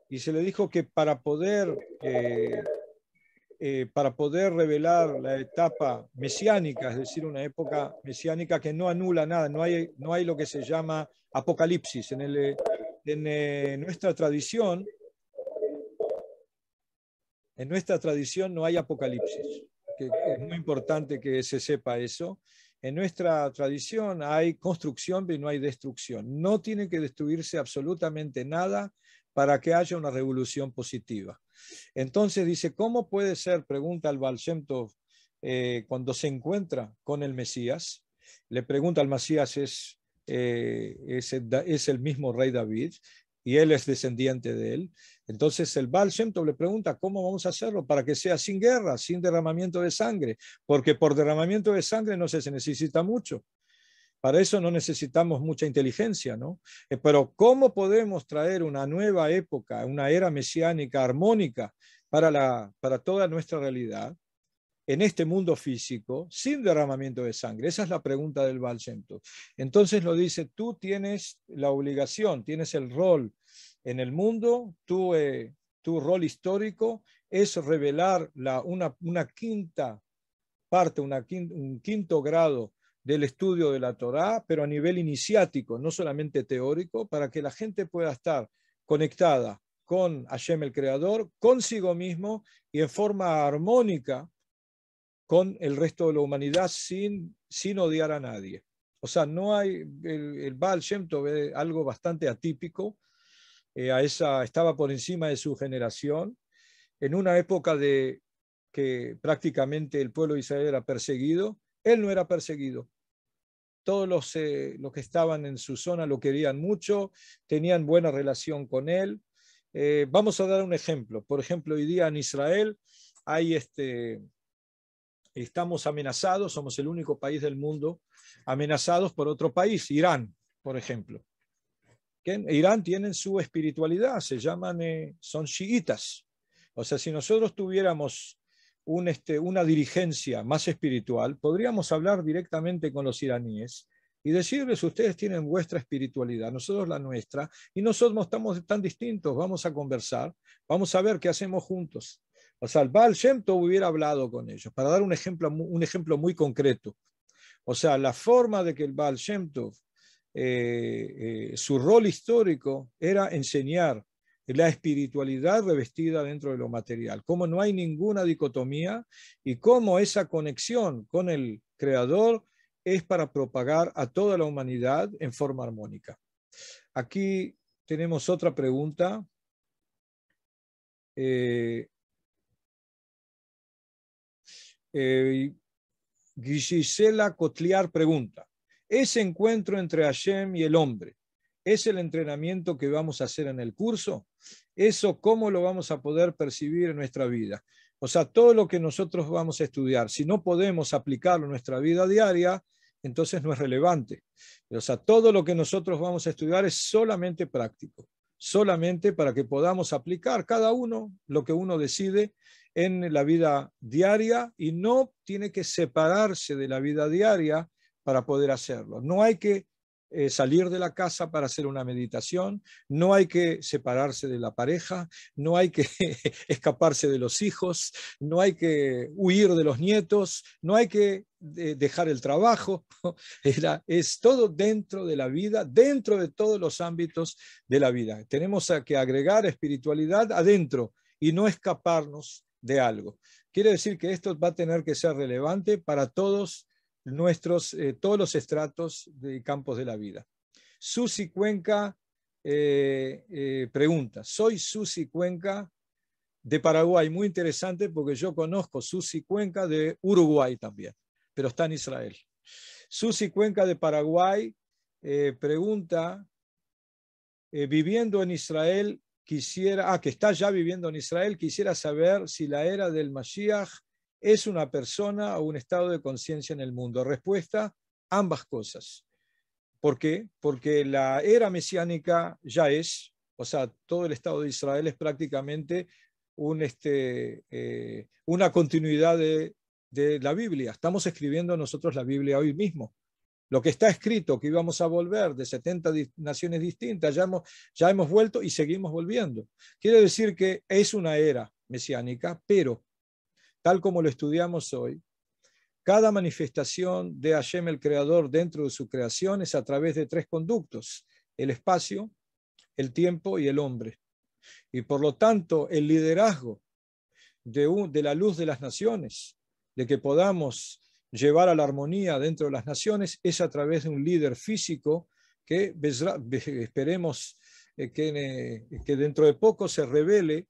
y se le dijo que para poder revelar la etapa mesiánica, es decir, una época mesiánica que no anula nada, no hay lo que se llama apocalipsis. En nuestra tradición no hay apocalipsis, que es muy importante que se sepa eso. En nuestra tradición hay construcción y no hay destrucción. No tiene que destruirse absolutamente nada para que haya una revolución positiva. Entonces dice, ¿cómo puede ser? Pregunta al Baal Shem Tov, cuando se encuentra con el Mesías. Le pregunta al Mesías, es el mismo rey David. y él es descendiente de él. Entonces el Baal Shem Tov le pregunta, ¿cómo vamos a hacerlo para que sea sin guerra, sin derramamiento de sangre? Porque por derramamiento de sangre no se necesita mucho. Para eso no necesitamos mucha inteligencia, ¿no? Pero ¿cómo podemos traer una nueva época, una era mesiánica armónica para toda nuestra realidad en este mundo físico sin derramamiento de sangre? Esa es la pregunta del Baal Shem Tov. Entonces lo dice, tú tienes la obligación, tienes el rol en el mundo, tu rol histórico es revelar una quinta parte, un quinto grado del estudio de la Torá, pero a nivel iniciático, no solamente teórico, para que la gente pueda estar conectada con Hashem el Creador, consigo mismo y en forma armónica con el resto de la humanidad sin odiar a nadie. O sea, no hay, el Baal Shem Tov es algo bastante atípico, estaba por encima de su generación, en una época de que prácticamente el pueblo de Israel era perseguido, él no era perseguido. Todos los que estaban en su zona lo querían mucho, tenían buena relación con él. Vamos a dar un ejemplo. Por ejemplo, hoy día en Israel estamos amenazados, somos el único país del mundo amenazados por otro país, Irán, por ejemplo. Irán tienen su espiritualidad, son chiitas. O sea, si nosotros tuviéramos una dirigencia más espiritual, podríamos hablar directamente con los iraníes y decirles, ustedes tienen vuestra espiritualidad, nosotros la nuestra, y nosotros no estamos tan distintos, vamos a conversar, vamos a ver qué hacemos juntos. O sea, el Baal Shem Tov hubiera hablado con ellos, para dar un ejemplo muy concreto. O sea, la forma de que el Baal Shem Tov, su rol histórico era enseñar la espiritualidad revestida dentro de lo material, cómo no hay ninguna dicotomía y cómo esa conexión con el Creador es para propagar a toda la humanidad en forma armónica. Aquí tenemos otra pregunta. Gisela Cotliar pregunta, ¿ese encuentro entre Hashem y el hombre es el entrenamiento que vamos a hacer en el curso? ¿Eso cómo lo vamos a poder percibir en nuestra vida? O sea, todo lo que nosotros vamos a estudiar, si no podemos aplicarlo en nuestra vida diaria, entonces no es relevante. O sea, todo lo que nosotros vamos a estudiar es solamente práctico, solamente para que podamos aplicar cada uno lo que uno decide en la vida diaria y no tiene que separarse de la vida diaria para poder hacerlo. No hay que salir de la casa para hacer una meditación, no hay que separarse de la pareja, no hay que escaparse de los hijos, no hay que huir de los nietos, no hay que dejar el trabajo. Es todo dentro de la vida, dentro de todos los ámbitos de la vida. Tenemos que agregar espiritualidad adentro y no escaparnos de algo. Quiere decir que esto va a tener que ser relevante para todos los estratos de campos de la vida. Susi Cuenca pregunta, soy Susi Cuenca de Paraguay, muy interesante porque yo conozco Susi Cuenca de Uruguay también, pero está en Israel. Susi Cuenca de Paraguay pregunta, viviendo en Israel, que está ya viviendo en Israel, quisiera saber si la era del Mashiach es una persona o un estado de conciencia en el mundo. Respuesta, ambas cosas. ¿Por qué? Porque la era mesiánica ya es, o sea, todo el Estado de Israel es prácticamente una continuidad de la Biblia. Estamos escribiendo nosotros la Biblia hoy mismo. Lo que está escrito, que íbamos a volver de 70 naciones distintas, ya hemos vuelto y seguimos volviendo. Quiere decir que es una era mesiánica, pero tal como lo estudiamos hoy, cada manifestación de Hashem el Creador dentro de su creación es a través de tres conductos: el espacio, el tiempo y el hombre. Y por lo tanto, el liderazgo de la luz de las naciones, de que podamos llevar a la armonía dentro de las naciones, es a través de un líder físico que esperemos que dentro de poco se revele.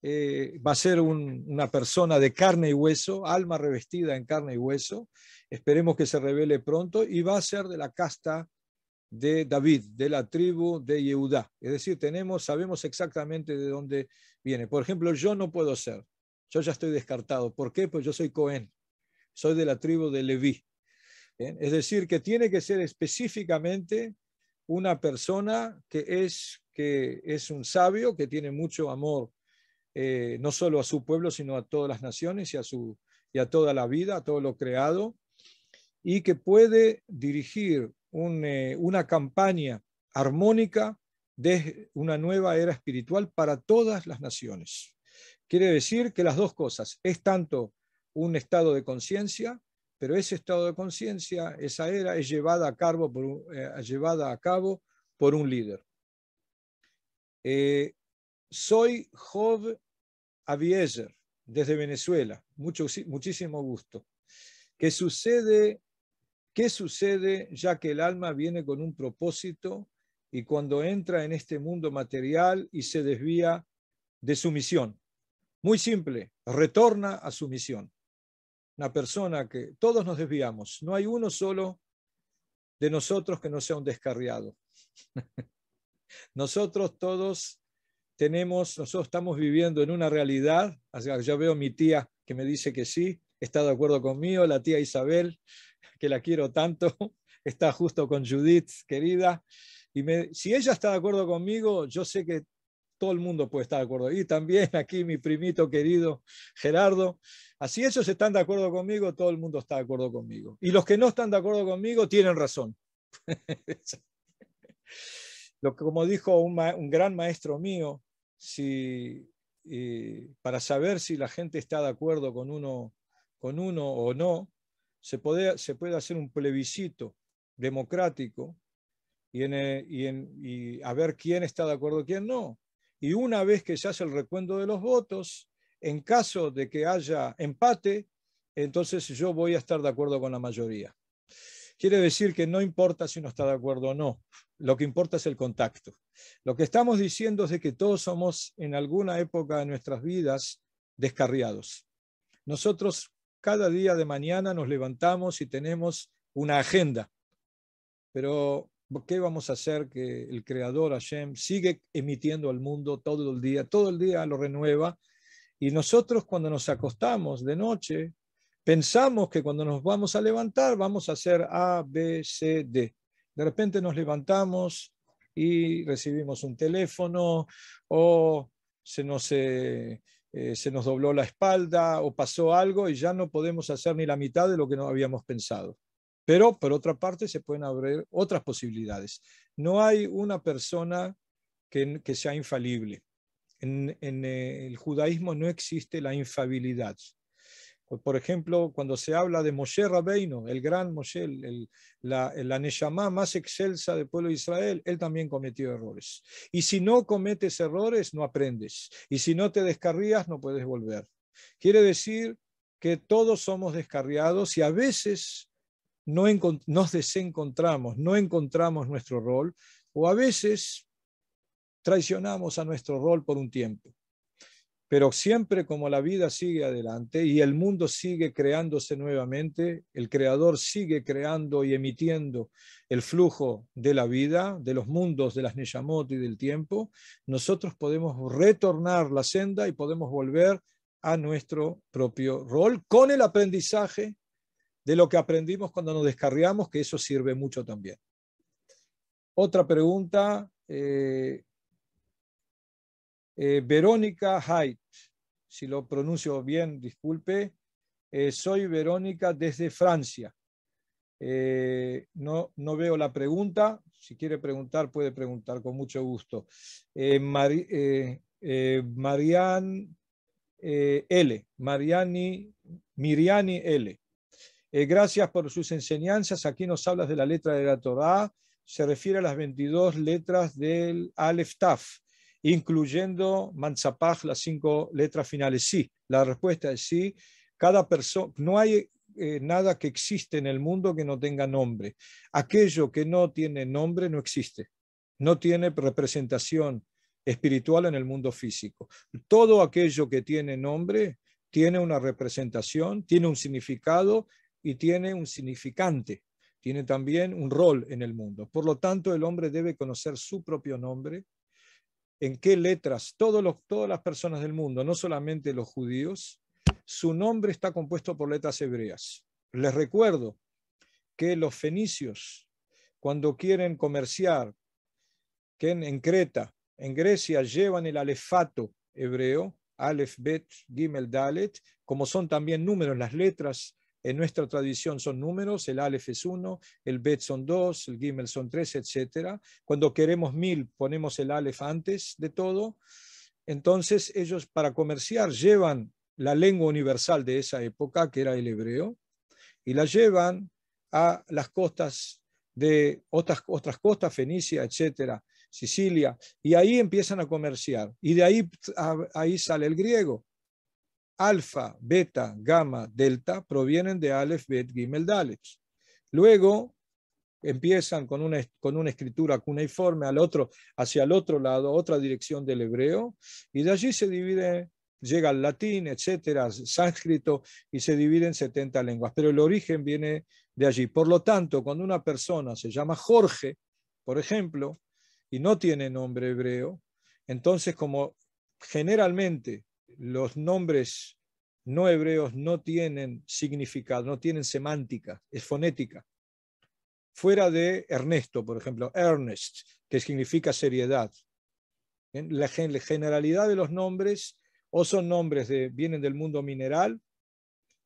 Va a ser una persona de carne y hueso, alma revestida en carne y hueso. Esperemos que se revele pronto y va a ser de la casta de David, de la tribu de Yehudá. Es decir, sabemos exactamente de dónde viene. Por ejemplo, yo no puedo ser. Yo ya estoy descartado. ¿Por qué? Pues yo soy Cohen. Soy de la tribu de Leví. ¿Bien? Es decir, que tiene que ser específicamente una persona que es un sabio, que tiene mucho amor, no solo a su pueblo, sino a todas las naciones y a toda la vida, a todo lo creado, y que puede dirigir una campaña armónica de una nueva era espiritual para todas las naciones. Quiere decir que las dos cosas, es tanto un estado de conciencia, pero ese estado de conciencia, esa era, es llevada a cabo por un líder. Soy Job Aviezer, desde Venezuela. Muchísimo gusto. ¿Qué sucede ya que el alma viene con un propósito y cuando entra en este mundo material y se desvía de su misión? Muy simple, retorna a su misión. Una persona que todos nos desviamos, no hay uno solo de nosotros que no sea un descarriado. Nosotros todos estamos viviendo en una realidad. Ya veo a mi tía que me dice que sí, está de acuerdo conmigo, la tía Isabel, que la quiero tanto, está justo con Judith, querida, y si ella está de acuerdo conmigo, yo sé que todo el mundo puede estar de acuerdo. Y también aquí mi primito querido Gerardo. Así ellos están de acuerdo conmigo, todo el mundo está de acuerdo conmigo. Y los que no están de acuerdo conmigo tienen razón. Como dijo un gran maestro mío, para saber si la gente está de acuerdo con uno o no, se puede hacer un plebiscito democrático y a ver quién está de acuerdo y quién no. Y una vez que se hace el recuento de los votos, en caso de que haya empate, entonces yo voy a estar de acuerdo con la mayoría. Quiere decir que no importa si uno está de acuerdo o no, lo que importa es el contacto. Lo que estamos diciendo es de que todos somos en alguna época de nuestras vidas descarriados. Nosotros cada día de mañana nos levantamos y tenemos una agenda, pero ¿qué vamos a hacer que el Creador Hashem sigue emitiendo al mundo todo el día lo renueva? Y nosotros cuando nos acostamos de noche, pensamos que cuando nos vamos a levantar vamos a hacer A, B, C, D. De repente nos levantamos y recibimos un teléfono o se nos dobló la espalda o pasó algo y ya no podemos hacer ni la mitad de lo que no habíamos pensado. Pero, por otra parte, se pueden abrir otras posibilidades. No hay una persona que sea infalible. En el judaísmo no existe la infalibilidad. Por ejemplo, cuando se habla de Moshe Rabbeinu, el gran Moshe, la Neshama más excelsa del pueblo de Israel, él también cometió errores. Y si no cometes errores, no aprendes. Y si no te descarrías, no puedes volver. Quiere decir que todos somos descarriados y a veces nos desencontramos, no encontramos nuestro rol, o a veces traicionamos a nuestro rol por un tiempo. Pero siempre como la vida sigue adelante y el mundo sigue creándose nuevamente, el Creador sigue creando y emitiendo el flujo de la vida, de los mundos, de las Neyamot y del tiempo, nosotros podemos retornar la senda y podemos volver a nuestro propio rol con el aprendizaje de lo que aprendimos cuando nos descarriamos, que eso sirve mucho también. Otra pregunta, Verónica Haidt, si lo pronuncio bien, disculpe. Soy Verónica desde Francia. No veo la pregunta. Si quiere preguntar, puede preguntar con mucho gusto. Miriani L. Gracias por sus enseñanzas. Aquí nos hablas de la letra de la Torá. Se refiere a las 22 letras del Aleph Taf, incluyendo Manzapaj, las 5 letras finales. Sí, la respuesta es sí. Cada persona, no hay nada que existe en el mundo que no tenga nombre. Aquello que no tiene nombre no existe. No tiene representación espiritual en el mundo físico. Todo aquello que tiene nombre tiene una representación, tiene un significado y tiene un significante. tiene también un rol en el mundo. Por lo tanto, el hombre debe conocer su propio nombre, en qué letras, todas las personas del mundo, no solamente los judíos, su nombre está compuesto por letras hebreas. Les recuerdo que los fenicios, cuando quieren comerciar, que en Creta, en Grecia, llevan el alefato hebreo, Aleph, Bet, Gimel, Dalet, como son también números, las letras en nuestra tradición son números, el Aleph es 1, el Bet son 2, el Gimel son 3, etc. Cuando queremos 1000 ponemos el Aleph antes de todo. Entonces ellos para comerciar llevan la lengua universal de esa época, que era el hebreo, y la llevan a las costas de otras costas, Fenicia, etcétera, Sicilia, y ahí empiezan a comerciar. Y de ahí sale el griego. Alfa, beta, gamma, delta provienen de Aleph, Bet, Gimel, Dalet. Luego empiezan con una escritura cuneiforme hacia el otro lado, otra dirección del hebreo, y de allí se divide, llega al latín, etcétera, sánscrito, y se divide en 70 lenguas, pero el origen viene de allí. Por lo tanto, cuando una persona se llama Jorge, por ejemplo, y no tiene nombre hebreo, entonces como generalmente los nombres no hebreos no tienen significado, no tienen semántica, es fonética. Fuera de Ernesto, por ejemplo, Ernest, que significa seriedad. La generalidad de los nombres o son nombres vienen del mundo mineral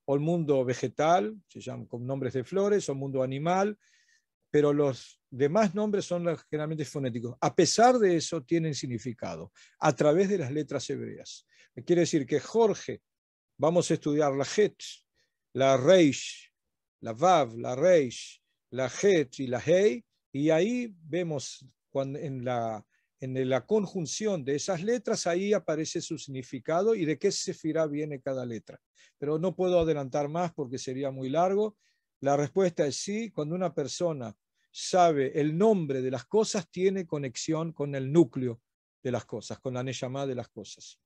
o el mundo vegetal, se llaman con nombres de flores, o mundo animal, pero los demás nombres son generalmente fonéticos. A pesar de eso, tienen significado a través de las letras hebreas. Quiere decir que Jorge, vamos a estudiar la Het, la Reish, la Vav, la Reish, la Het y la Hei, y ahí vemos en la conjunción de esas letras, ahí aparece su significado y de qué sefirá viene cada letra. Pero no puedo adelantar más porque sería muy largo. La respuesta es sí. Cuando una persona sabe el nombre de las cosas, tiene conexión con el núcleo de las cosas, con la neyamá de las cosas.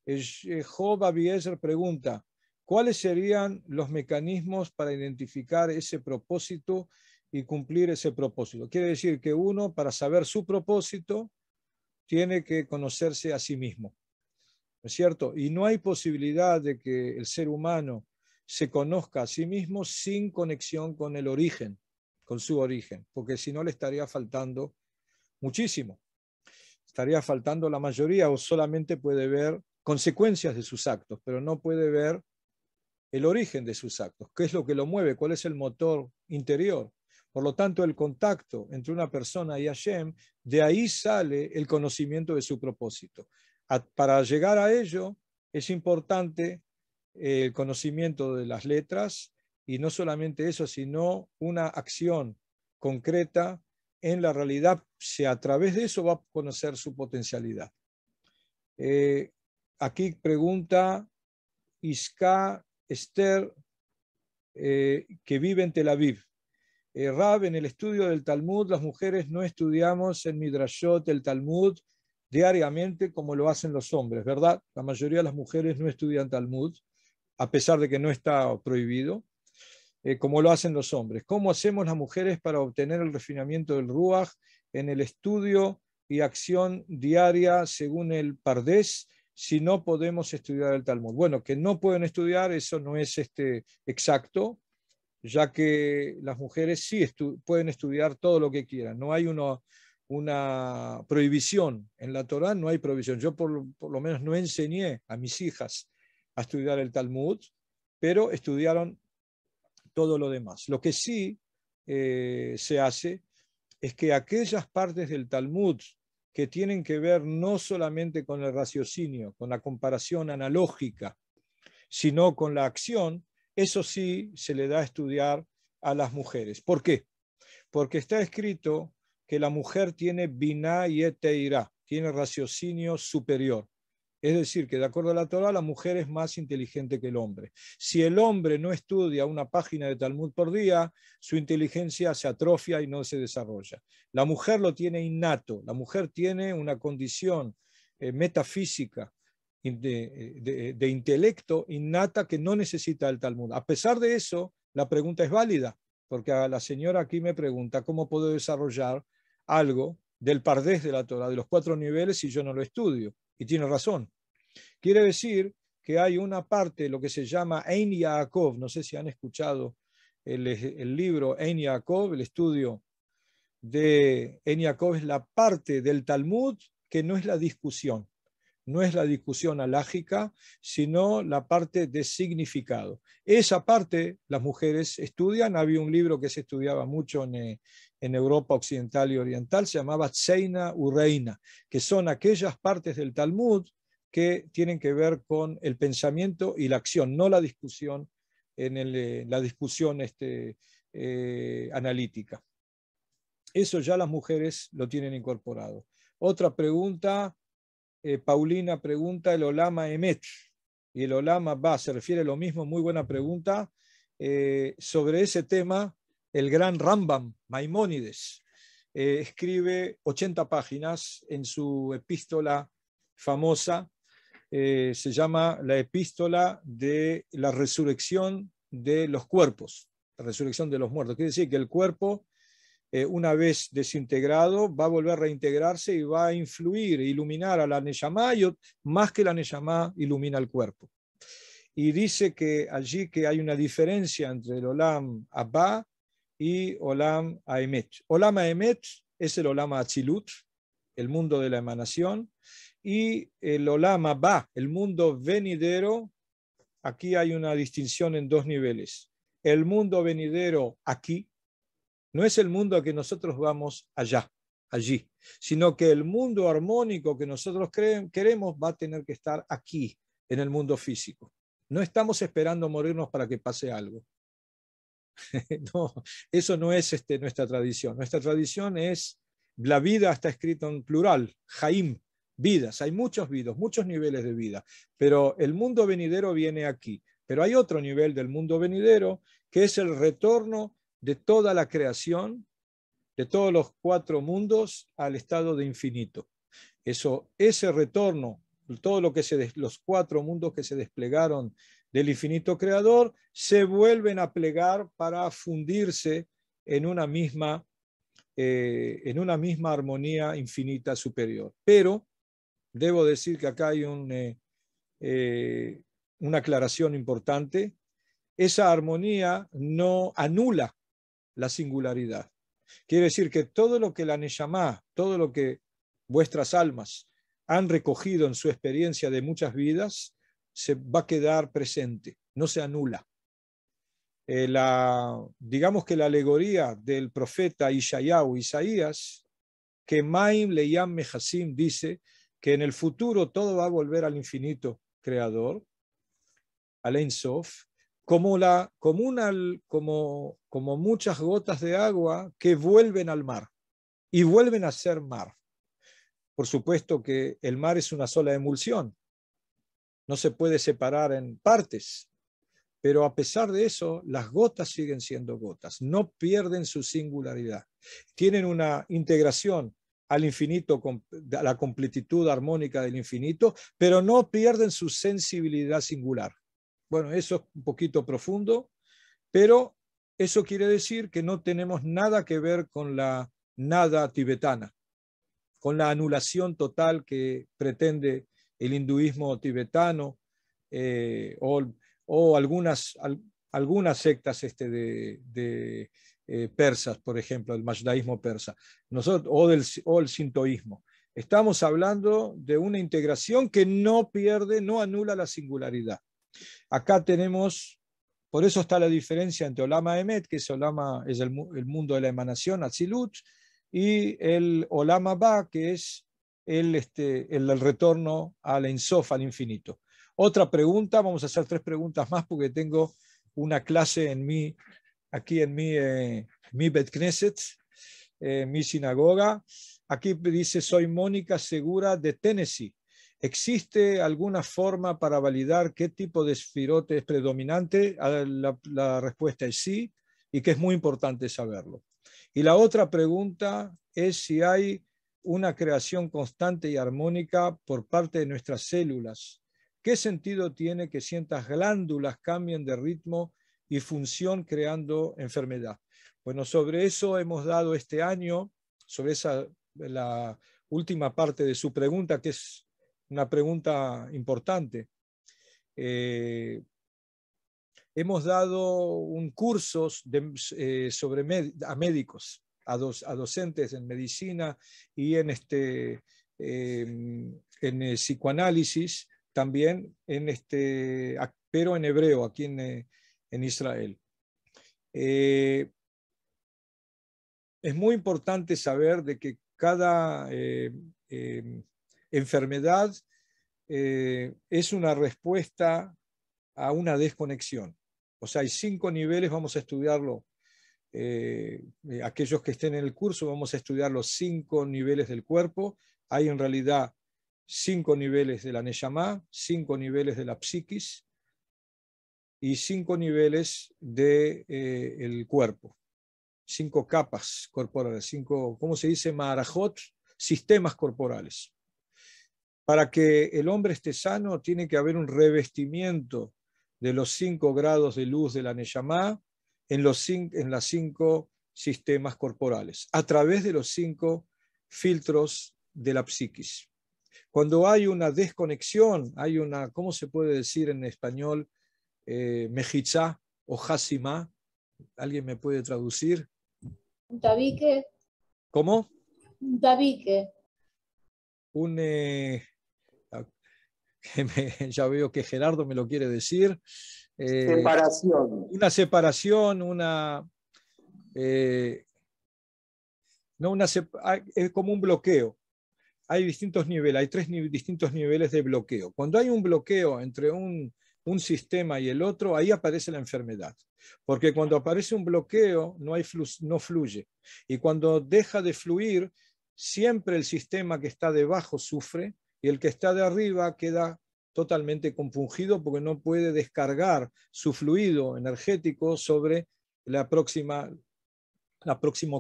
Job Abiezer pregunta, ¿cuáles serían los mecanismos para identificar ese propósito y cumplir ese propósito? Quiere decir que uno, para saber su propósito, tiene que conocerse a sí mismo, ¿no es cierto? Y no hay posibilidad de que el ser humano se conozca a sí mismo sin conexión con el origen, con su origen, porque si no le estaría faltando muchísimo. Estaría faltando la mayoría o solamente puede ver consecuencias de sus actos, pero no puede ver el origen de sus actos, qué es lo que lo mueve, cuál es el motor interior. Por lo tanto, el contacto entre una persona y Hashem, de ahí sale el conocimiento de su propósito. Para llegar a ello es importante el conocimiento de las letras y no solamente eso, sino una acción concreta en la realidad, si a través de eso va a conocer su potencialidad. Aquí pregunta Iska Esther, que vive en Tel Aviv. Rab, en el estudio del Talmud, las mujeres no estudiamos en Midrashot el Talmud diariamente como lo hacen los hombres, ¿verdad? La mayoría de las mujeres no estudian Talmud, a pesar de que no está prohibido, como lo hacen los hombres. ¿Cómo hacemos las mujeres para obtener el refinamiento del Ruach en el estudio y acción diaria según el Pardés, si no podemos estudiar el Talmud? Bueno, que no pueden estudiar, eso no es exacto, ya que las mujeres sí pueden estudiar todo lo que quieran. No hay una prohibición. En la Torá no hay prohibición. Yo por lo menos no enseñé a mis hijas a estudiar el Talmud, pero estudiaron todo lo demás. Lo que sí se hace es que aquellas partes del Talmud que tienen que ver no solamente con el raciocinio, con la comparación analógica, sino con la acción, eso sí se le da a estudiar a las mujeres. ¿Por qué? Porque está escrito que la mujer tiene biná y eteirá, tiene raciocinio superior. Es decir, que de acuerdo a la Torá, la mujer es más inteligente que el hombre. Si el hombre no estudia una página de Talmud por día, su inteligencia se atrofia y no se desarrolla. La mujer lo tiene innato, la mujer tiene una condición metafísica, de intelecto innata que no necesita el Talmud. A pesar de eso, la pregunta es válida. porque a la señora aquí me pregunta cómo puedo desarrollar algo del Pardes de la Torah, de los 4 niveles, si yo no lo estudio. Y tiene razón. Quiere decir que hay una parte, lo que se llama Ein Yaakov, no sé si han escuchado el libro Ein Yaakov, el estudio de Ein Yaakov, es la parte del Talmud que no es la discusión. No es la discusión alágica, sino la parte de significado. Esa parte las mujeres estudian. Había un libro que se estudiaba mucho en Europa occidental y oriental, se llamaba Tseina Ureina, que son aquellas partes del Talmud que tienen que ver con el pensamiento y la acción, no la discusión, la discusión analítica. Eso ya las mujeres lo tienen incorporado. Otra pregunta. Paulina pregunta el Olama Emet y el Olama Ba, se refiere a lo mismo, muy buena pregunta. Sobre ese tema, el gran Rambam, Maimónides, escribe 80 páginas en su epístola famosa, se llama la epístola de la resurrección de los cuerpos, la resurrección de los muertos. Quiere decir que el cuerpo, una vez desintegrado, va a volver a reintegrarse y va a influir, iluminar a la Neshama, más que la Neshama ilumina el cuerpo. Y dice que allí que hay una diferencia entre el Olam Abba y Olam Haemet. Olam Haemet es el Olam Atzilut, el mundo de la emanación, y el Olam Abba, el mundo venidero. Aquí hay una distinción en 2 niveles. El mundo venidero aquí, no es el mundo a que nosotros vamos allí, sino que el mundo armónico que nosotros queremos va a tener que estar aquí, en el mundo físico. No estamos esperando morirnos para que pase algo. No, eso no es nuestra tradición. Nuestra tradición es, la vida está escrito en plural, Jaim, vidas. Hay muchos vidas, muchos niveles de vida, pero el mundo venidero viene aquí. Pero hay otro nivel del mundo venidero, que es el retorno de toda la creación, de todos los 4 mundos al estado de infinito. Ese retorno, todo lo que los 4 mundos que se desplegaron del infinito creador, se vuelven a plegar para fundirse en una misma armonía infinita superior. Pero debo decir que acá hay una aclaración importante. Esa armonía no anula la singularidad. Quiere decir que todo lo que la Neshama, todo lo que vuestras almas han recogido en su experiencia de muchas vidas, se va a quedar presente, no se anula. Digamos que la alegoría del profeta Isaías, que Maim Leyam Mehasim dice que en el futuro todo va a volver al infinito creador, al Ein Sof, como muchas gotas de agua que vuelven al mar y vuelven a ser mar. Por supuesto que el mar es una sola emulsión, no se puede separar en partes, pero a pesar de eso, las gotas siguen siendo gotas, no pierden su singularidad, tienen una integración al infinito, a la completitud armónica del infinito, pero no pierden su sensibilidad singular. Bueno, eso es un poquito profundo, pero eso quiere decir que no tenemos nada que ver con la nada tibetana, con la anulación total que pretende el hinduismo tibetano o algunas sectas de persas, por ejemplo, el majdaísmo persa, o el sintoísmo. Estamos hablando de una integración que no anula la singularidad. Acá tenemos, por eso está la diferencia entre Olam Haemet, que es el mundo de la emanación, Atzilut, y el Olam Abba, que es el retorno al Ein Sof, al infinito. Otra pregunta, vamos a hacer 3 preguntas más porque tengo una clase aquí en mi Bet Knesset, mi sinagoga. Aquí dice, soy Mónica Segura de Tennessee. ¿Existe alguna forma para validar qué tipo de sefirot es predominante? La respuesta es sí, y que es muy importante saberlo. Y la otra pregunta es si hay una creación constante y armónica por parte de nuestras células. ¿Qué sentido tiene que ciertas glándulas cambien de ritmo y función creando enfermedad. Bueno, sobre eso hemos dado este año, sobre la última parte de su pregunta, que es una pregunta importante. Hemos dado un curso a médicos, a docentes en medicina y en psicoanálisis, también pero en hebreo, aquí en Israel. Es muy importante saber de que cada enfermedad es una respuesta a una desconexión. O sea, hay 5 niveles, vamos a estudiarlo. Aquellos que estén en el curso, vamos a estudiar los 5 niveles del cuerpo. Hay en realidad 5 niveles de la Neshama, 5 niveles de la psiquis y 5 niveles del cuerpo. 5 capas corporales, 5, ¿cómo se dice? Marajot, sistemas corporales. Para que el hombre esté sano, tiene que haber un revestimiento de los 5 grados de luz de la Neshama en los 5 sistemas corporales, a través de los 5 filtros de la psiquis. Cuando hay una desconexión, hay una, ¿cómo se puede decir en español? Mejizá o Hasimá. ¿Alguien me puede traducir? Un tabique. ¿Cómo? Un tabique. Ya veo que Gerardo me lo quiere decir. Separación. Una separación, es como un bloqueo. Hay distintos niveles, hay 3 distintos niveles de bloqueo. Cuando hay un bloqueo entre un sistema y el otro, ahí aparece la enfermedad. Porque cuando aparece un bloqueo, no fluye. Y cuando deja de fluir, siempre el sistema que está debajo sufre y el que está de arriba queda totalmente compungido porque no puede descargar su fluido energético sobre la próxima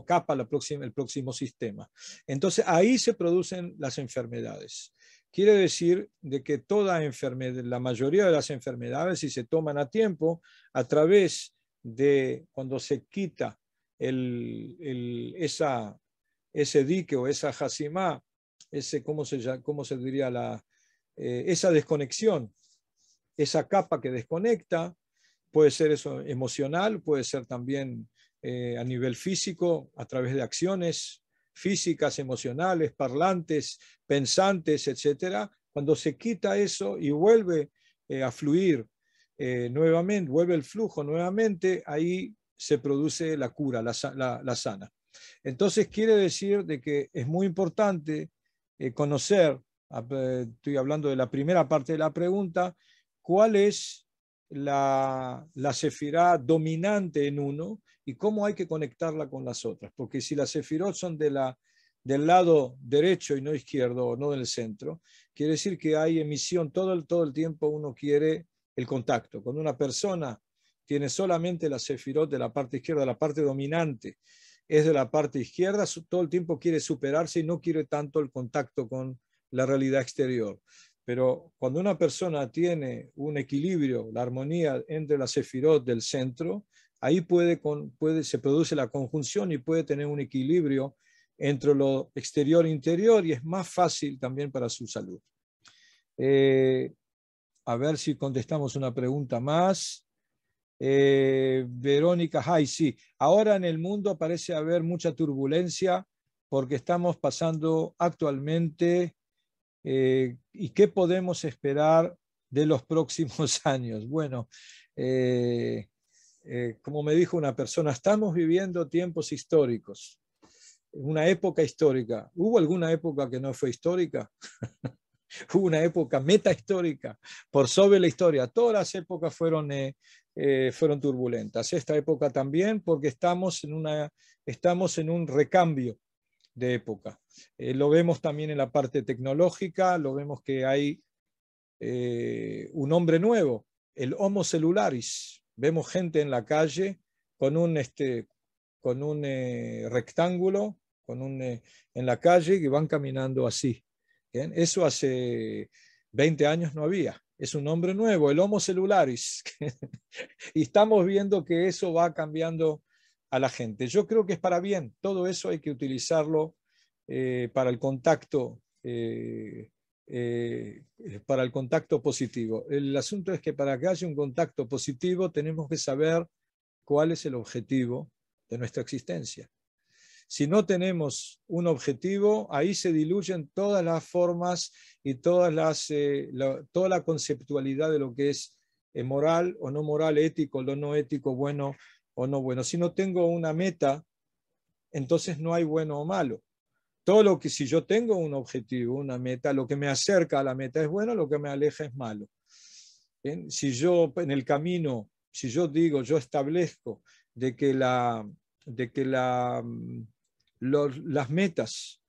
capa, el próximo sistema. Entonces ahí se producen las enfermedades. Quiere decir de que toda enfermedad, la mayoría de las enfermedades, si se toman a tiempo, a través de cuando se quita ese dique o esa jacimá, ¿cómo se diría? Esa desconexión, esa capa que desconecta, puede ser eso emocional, puede ser también a nivel físico, a través de acciones físicas, emocionales, parlantes, pensantes, etc. Cuando se quita eso y vuelve a fluir nuevamente, vuelve el flujo nuevamente, ahí se produce la cura, la sana. Entonces quiere decir de que es muy importante conocer, estoy hablando de la primera parte de la pregunta, cuál es la sefirá dominante en uno y cómo hay que conectarla con las otras. Porque si las sefirot son del lado derecho y no izquierdo, no del centro, quiere decir que hay emisión, todo el tiempo uno quiere el contacto. Cuando una persona tiene solamente la sefirot de la parte izquierda, la parte dominante es de la parte izquierda, todo el tiempo quiere superarse y no quiere tanto el contacto con la realidad exterior. Pero cuando una persona tiene un equilibrio, la armonía entre la sefirot del centro, ahí se produce la conjunción y puede tener un equilibrio entre lo exterior e interior y es más fácil también para su salud. A ver si contestamos una pregunta más. Verónica, sí. Ahora en el mundo parece haber mucha turbulencia porque estamos pasando actualmente ¿y qué podemos esperar de los próximos años? Bueno, como me dijo una persona, estamos viviendo tiempos históricos, una época histórica. ¿Hubo alguna época que no fue histórica? Hubo una época metahistórica por sobre la historia. Todas las épocas fueron turbulentas. Esta época también, porque estamos en un recambio de época. Lo vemos también en la parte tecnológica, lo vemos que hay un hombre nuevo, el Homo celularis. Vemos gente en la calle con un rectángulo en la calle que van caminando así. ¿Bien? Eso hace 20 años no había. es un nombre nuevo, el Homo celularis. Y estamos viendo que eso va cambiando a la gente. Yo creo que es para bien. Todo eso hay que utilizarlo para el contacto positivo. El asunto es que para que haya un contacto positivo tenemos que saber cuál es el objetivo de nuestra existencia. Si no tenemos un objetivo, ahí se diluyen todas las formas y toda la conceptualidad de lo que es moral o no moral, ético o no ético, bueno o no bueno. Si no tengo una meta, entonces no hay bueno o malo. Todo lo que, si yo tengo un objetivo, una meta, lo que me acerca a la meta es bueno, lo que me aleja es malo. ¿Bien? Si yo en el camino, si yo digo, yo establezco de que las metas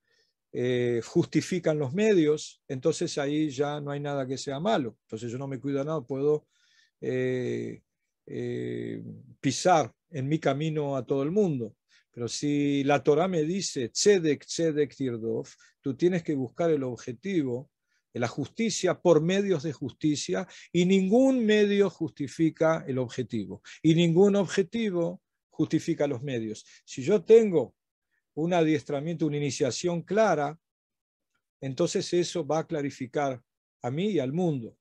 justifican los medios, entonces ahí ya no hay nada que sea malo. Entonces yo no me cuido nada, puedo pisar en mi camino a todo el mundo. Pero si la Torah me dice, tzedek, tzedek tirdov, tú tienes que buscar el objetivo de la justicia por medios de justicia, y ningún medio justifica el objetivo, y ningún objetivo justifica los medios. Si yo tengo un adiestramiento, una iniciación clara, entonces eso va a clarificar a mí y al mundo.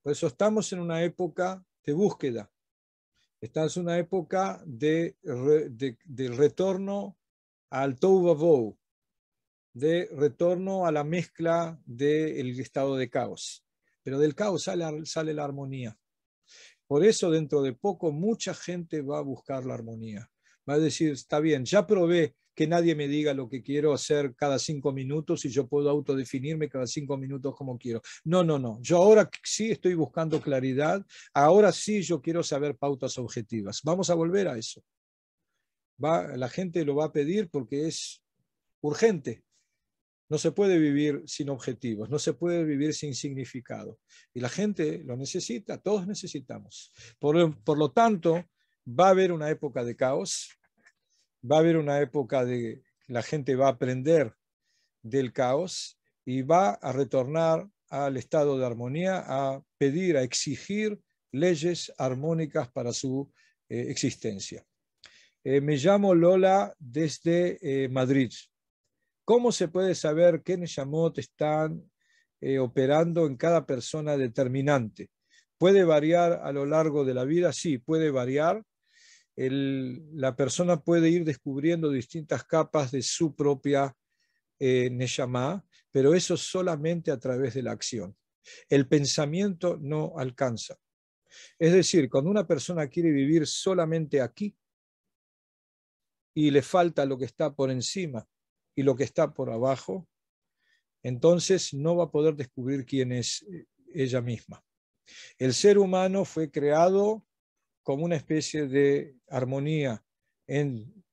Por eso estamos en una época de búsqueda. Estamos en una época de retorno al tohu vavohu, de retorno a la mezcla del estado de caos. Pero del caos sale la armonía. Por eso dentro de poco mucha gente va a buscar la armonía. Va a decir, está bien, ya probé que nadie me diga lo que quiero hacer cada 5 minutos y yo puedo autodefinirme cada 5 minutos como quiero. No. Yo ahora sí estoy buscando claridad. Ahora sí yo quiero saber pautas objetivas. Vamos a volver a eso. La gente lo va a pedir porque es urgente. No se puede vivir sin objetivos, no se puede vivir sin significado. Y la gente lo necesita, todos necesitamos. Por lo tanto, va a haber una época de caos, va a haber una época de la gente va a aprender del caos y va a retornar al estado de armonía, a pedir, a exigir leyes armónicas para su existencia. Me llamo Lola desde Madrid. ¿Cómo se puede saber qué Neshamot están operando en cada persona determinante? ¿Puede variar a lo largo de la vida? Sí, puede variar. La persona puede ir descubriendo distintas capas de su propia Neshama, pero eso solamente a través de la acción. El pensamiento no alcanza. Es decir, cuando una persona quiere vivir solamente aquí y le falta lo que está por encima y lo que está por abajo, entonces no va a poder descubrir quién es ella misma. El ser humano fue creado como una especie de armonía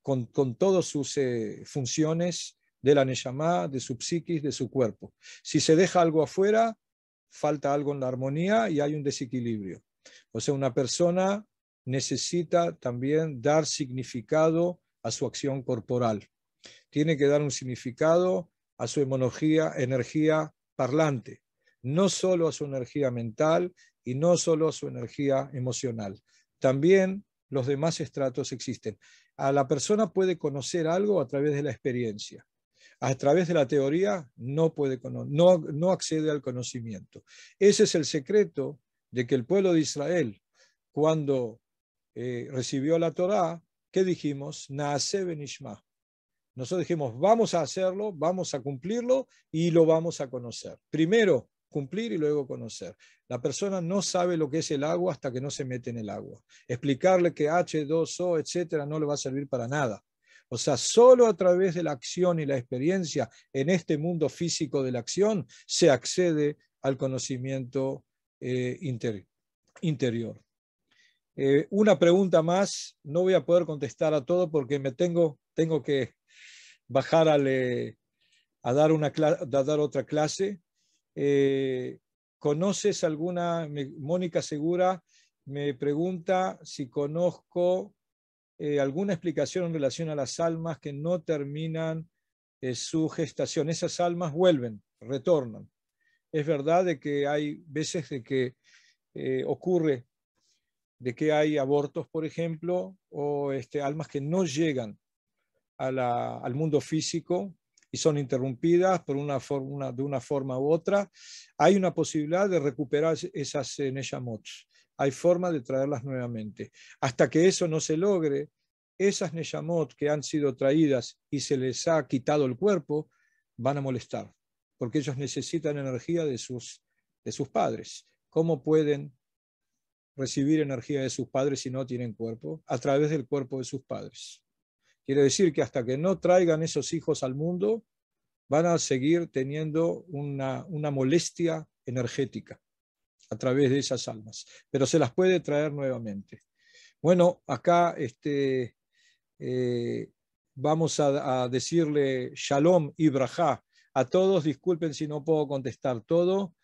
con todas sus funciones de la Neshama, de su psiquis, de su cuerpo. Si se deja algo afuera, falta algo en la armonía y hay un desequilibrio. O sea, una persona necesita también dar significado a su acción corporal. Tiene que dar un significado a su energía parlante, no solo a su energía mental y no solo a su energía emocional. También los demás estratos existen. A la persona puede conocer algo a través de la experiencia. A través de la teoría no accede al conocimiento. Ese es el secreto de que el pueblo de Israel, cuando recibió la Torá, ¿qué dijimos? Naaseh benishma. Nosotros dijimos, vamos a hacerlo, vamos a cumplirlo y lo vamos a conocer. Primero, cumplir y luego conocer. La persona no sabe lo que es el agua hasta que no se mete en el agua. Explicarle que H2O, etcétera, no le va a servir para nada. O sea, solo a través de la acción y la experiencia en este mundo físico de la acción se accede al conocimiento interior. Una pregunta más, no voy a poder contestar a todo porque tengo que bajar a dar otra clase. ¿Conoces alguna? Mónica Segura me pregunta si conozco alguna explicación en relación a las almas que no terminan su gestación. Esas almas vuelven, retornan. Es verdad de que hay veces de que ocurre de que hay abortos, por ejemplo, o almas que no llegan al mundo físico y son interrumpidas por de una forma u otra. Hay una posibilidad de recuperar esas Neyamot. Hay forma de traerlas nuevamente. Hasta que eso no se logre, esas Neyamot que han sido traídas y se les ha quitado el cuerpo, van a molestar, porque ellos necesitan energía de sus padres. ¿Cómo pueden recibir energía de sus padres si no tienen cuerpo? A través del cuerpo de sus padres. Quiere decir que hasta que no traigan esos hijos al mundo, van a seguir teniendo una molestia energética a través de esas almas, pero se las puede traer nuevamente. Bueno, acá vamos a decirle Shalom y Brajá a todos. Disculpen si no puedo contestar todo.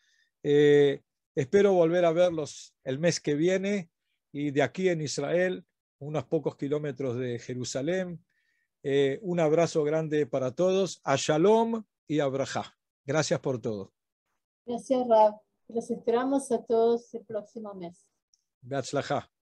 Espero volver a verlos el mes que viene y de aquí en Israel, unos pocos kilómetros de Jerusalén. Un abrazo grande para todos. A Shalom y a Brajá. Gracias por todo. Gracias, Rav. Los esperamos a todos el próximo mes. Beatzlajá.